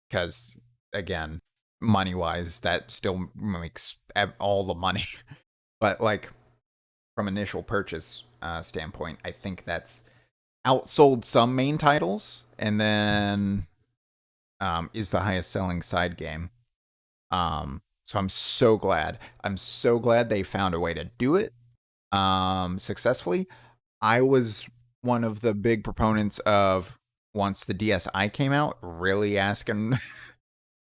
because again, money-wise, that still makes all the money. But like from initial purchase standpoint, I think that's outsold some main titles, and then is the highest selling side game. So I'm so glad. I'm so glad they found a way to do it successfully. I was one of the big proponents of, once the DSi came out, really asking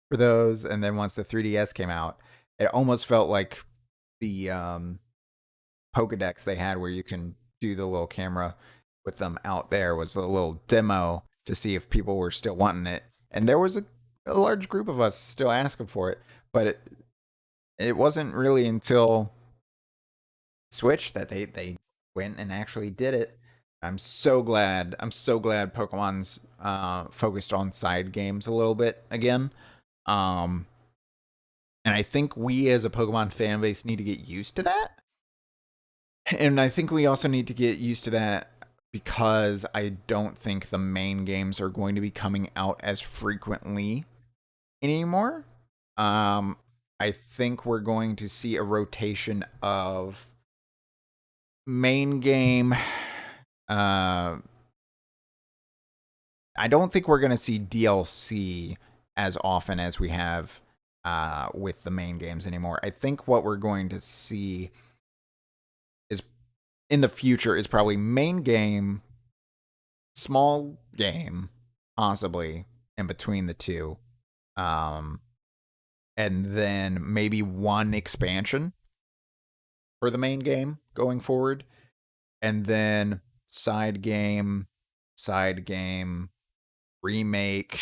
for those, and then once the 3DS came out, it almost felt like the Pokedex they had, where you can do the little camera with them out there, was a little demo to see if people were still wanting it, and there was a large group of us still asking for it, but it wasn't really until Switch that they went and actually did it. I'm so glad Pokemon's focused on side games a little bit again. And I think we as a Pokemon fan base need to get used to that. And I think we also need to get used to that because I don't think the main games are going to be coming out as frequently anymore. I think we're going to see a rotation of main game. I don't think we're going to see DLC as often as we have with the main games anymore. I think what we're going to see is in the future is probably main game, small game, possibly in between the two, and then maybe one expansion for the main game going forward, and then side game, remake,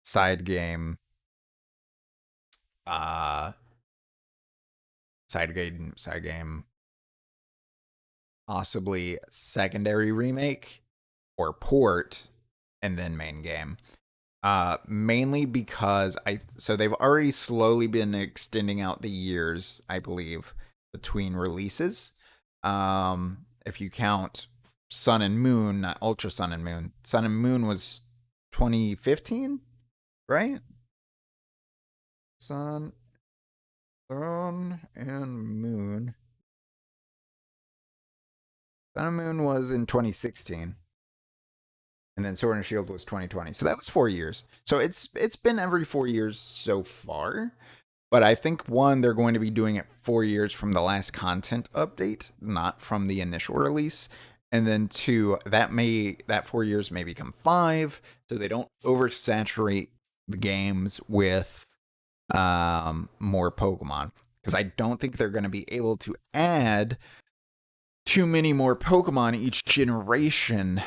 side game, possibly secondary remake or port, and then main game. Mainly because so they've already slowly been extending out the years, I believe, between releases. If you count Sun and Moon, not Ultra Sun and Moon. Sun and Moon was 2015, right? Sun and Moon. Sun and Moon was in 2016. And then Sword and Shield was 2020. So that was 4 years. So it's been every 4 years so far. But I think, one, they're going to be doing it 4 years from the last content update, not from the initial release. And then 2, that 4 years may become 5, so they don't oversaturate the games with more Pokemon. Because I don't think they're going to be able to add too many more Pokemon each generation.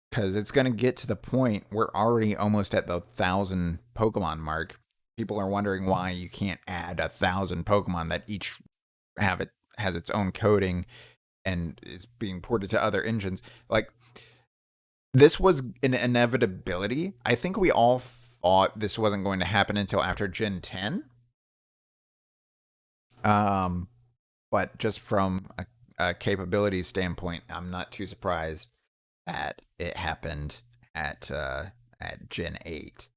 Because it's going to get to the point, we're already almost at the 1,000 Pokemon mark. People are wondering why you can't add 1,000 Pokemon that each has its own coding and is being ported to other engines. Like, this was an inevitability. I think we all thought this wasn't going to happen until after Gen 10. But just from a capability standpoint, I'm not too surprised that it happened at Gen 8.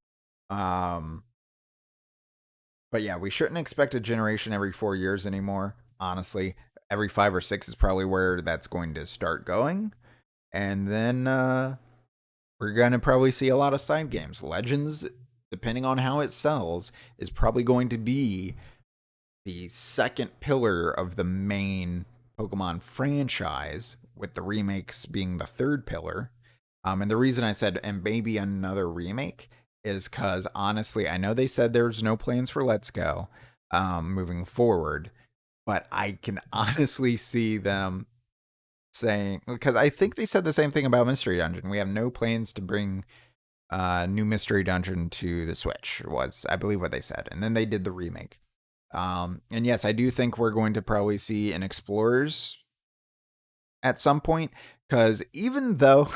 But yeah, we shouldn't expect a generation every 4 years anymore. Honestly, every 5 or 6 is probably where that's going to start going. And then we're going to probably see a lot of side games. Legends, depending on how it sells, is probably going to be the second pillar of the main Pokemon franchise, with the remakes being the third pillar. And the reason I said, and maybe another remake, is because, honestly, I know they said there's no plans for Let's Go moving forward, but I can honestly see them saying, because I think they said the same thing about Mystery Dungeon. We have no plans to bring new Mystery Dungeon to the Switch, was, I believe, what they said. And then they did the remake. And yes, I do think we're going to probably see an Explorers at some point, because even though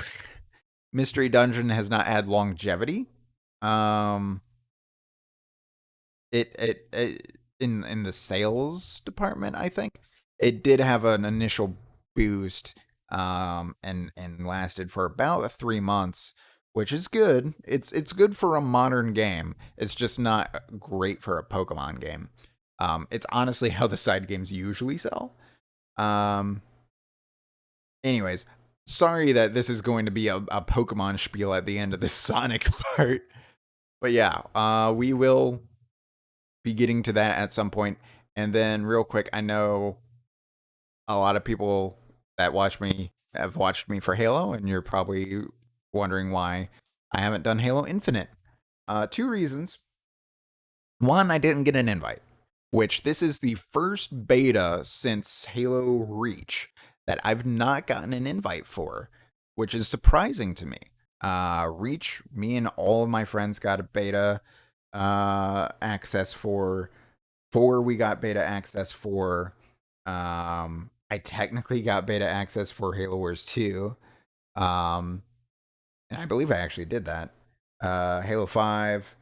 Mystery Dungeon has not had longevity, it in the sales department, I think it did have an initial boost, and lasted for about 3 months, which is good. It's good for a modern game. It's just not great for a Pokemon game. It's honestly how the side games usually sell. Anyways, sorry that this is going to be a Pokemon spiel at the end of the Sonic part. But yeah, we will be getting to that at some point. And then real quick, I know a lot of people that have watched me for Halo, and you're probably wondering why I haven't done Halo Infinite. 2 reasons. One, I didn't get an invite, which this is the first beta since Halo Reach that I've not gotten an invite for, which is surprising to me. Reach, me and all of my friends got a beta access for. 4 we got beta access for. I technically got beta access for Halo Wars 2. And I believe I actually did that. Halo 5.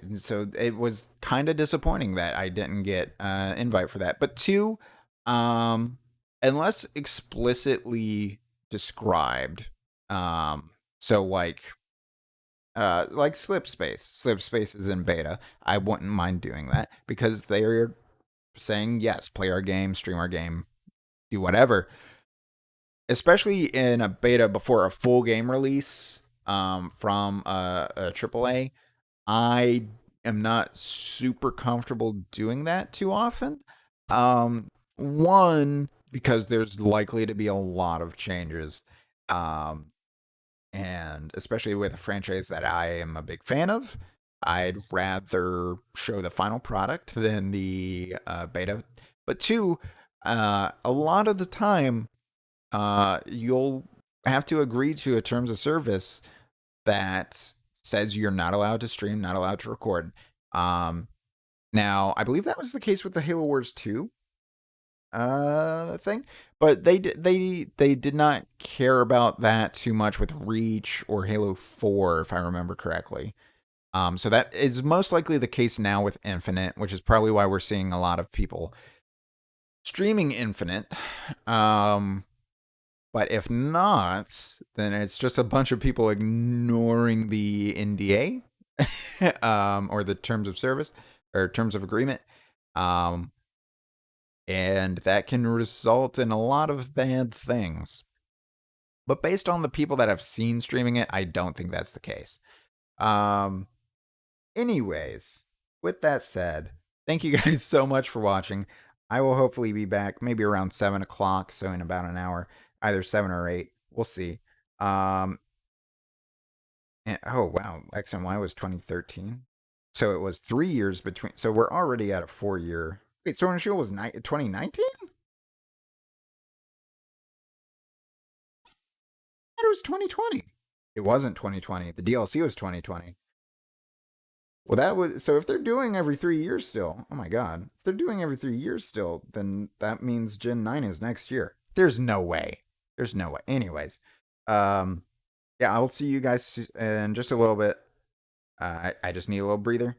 And so it was kind of disappointing that I didn't get an invite for that. But 2, unless explicitly described, so like Slipspace is in beta, I wouldn't mind doing that, because they're saying, yes, play our game, stream our game, do whatever. Especially in a beta before a full game release from a AAA, I am not super comfortable doing that too often. One, because there's likely to be a lot of changes. And especially with a franchise that I am a big fan of, I'd rather show the final product than the beta. But 2, a lot of the time, you'll have to agree to a terms of service that says you're not allowed to stream, not allowed to record. Now, I believe that was the case with the Halo Wars 2 thing, but they did not care about that too much with Reach or Halo 4, if I remember correctly. So that is most likely the case now with Infinite, which is probably why we're seeing a lot of people streaming Infinite. But if not, then it's just a bunch of people ignoring the NDA, or the terms of service or terms of agreement. And that can result in a lot of bad things. But based on the people that have seen streaming it, I don't think that's the case. Anyways, with that said, thank you guys so much for watching. I will hopefully be back maybe around 7 o'clock, so in about an hour, either 7 or 8. We'll see. And, oh, wow, X and Y was 2013. So it was 3 years between. So we're already at a 4-year. Wait, Sword and Shield was 2019? It was 2020. It wasn't 2020. The DLC was 2020. Well, that was, so if they're doing every 3 years still, oh my god, if they're doing every 3 years still, then that means Gen 9 is next year. There's no way. There's no way. Anyways, yeah, I'll see you guys in just a little bit. I just need a little breather.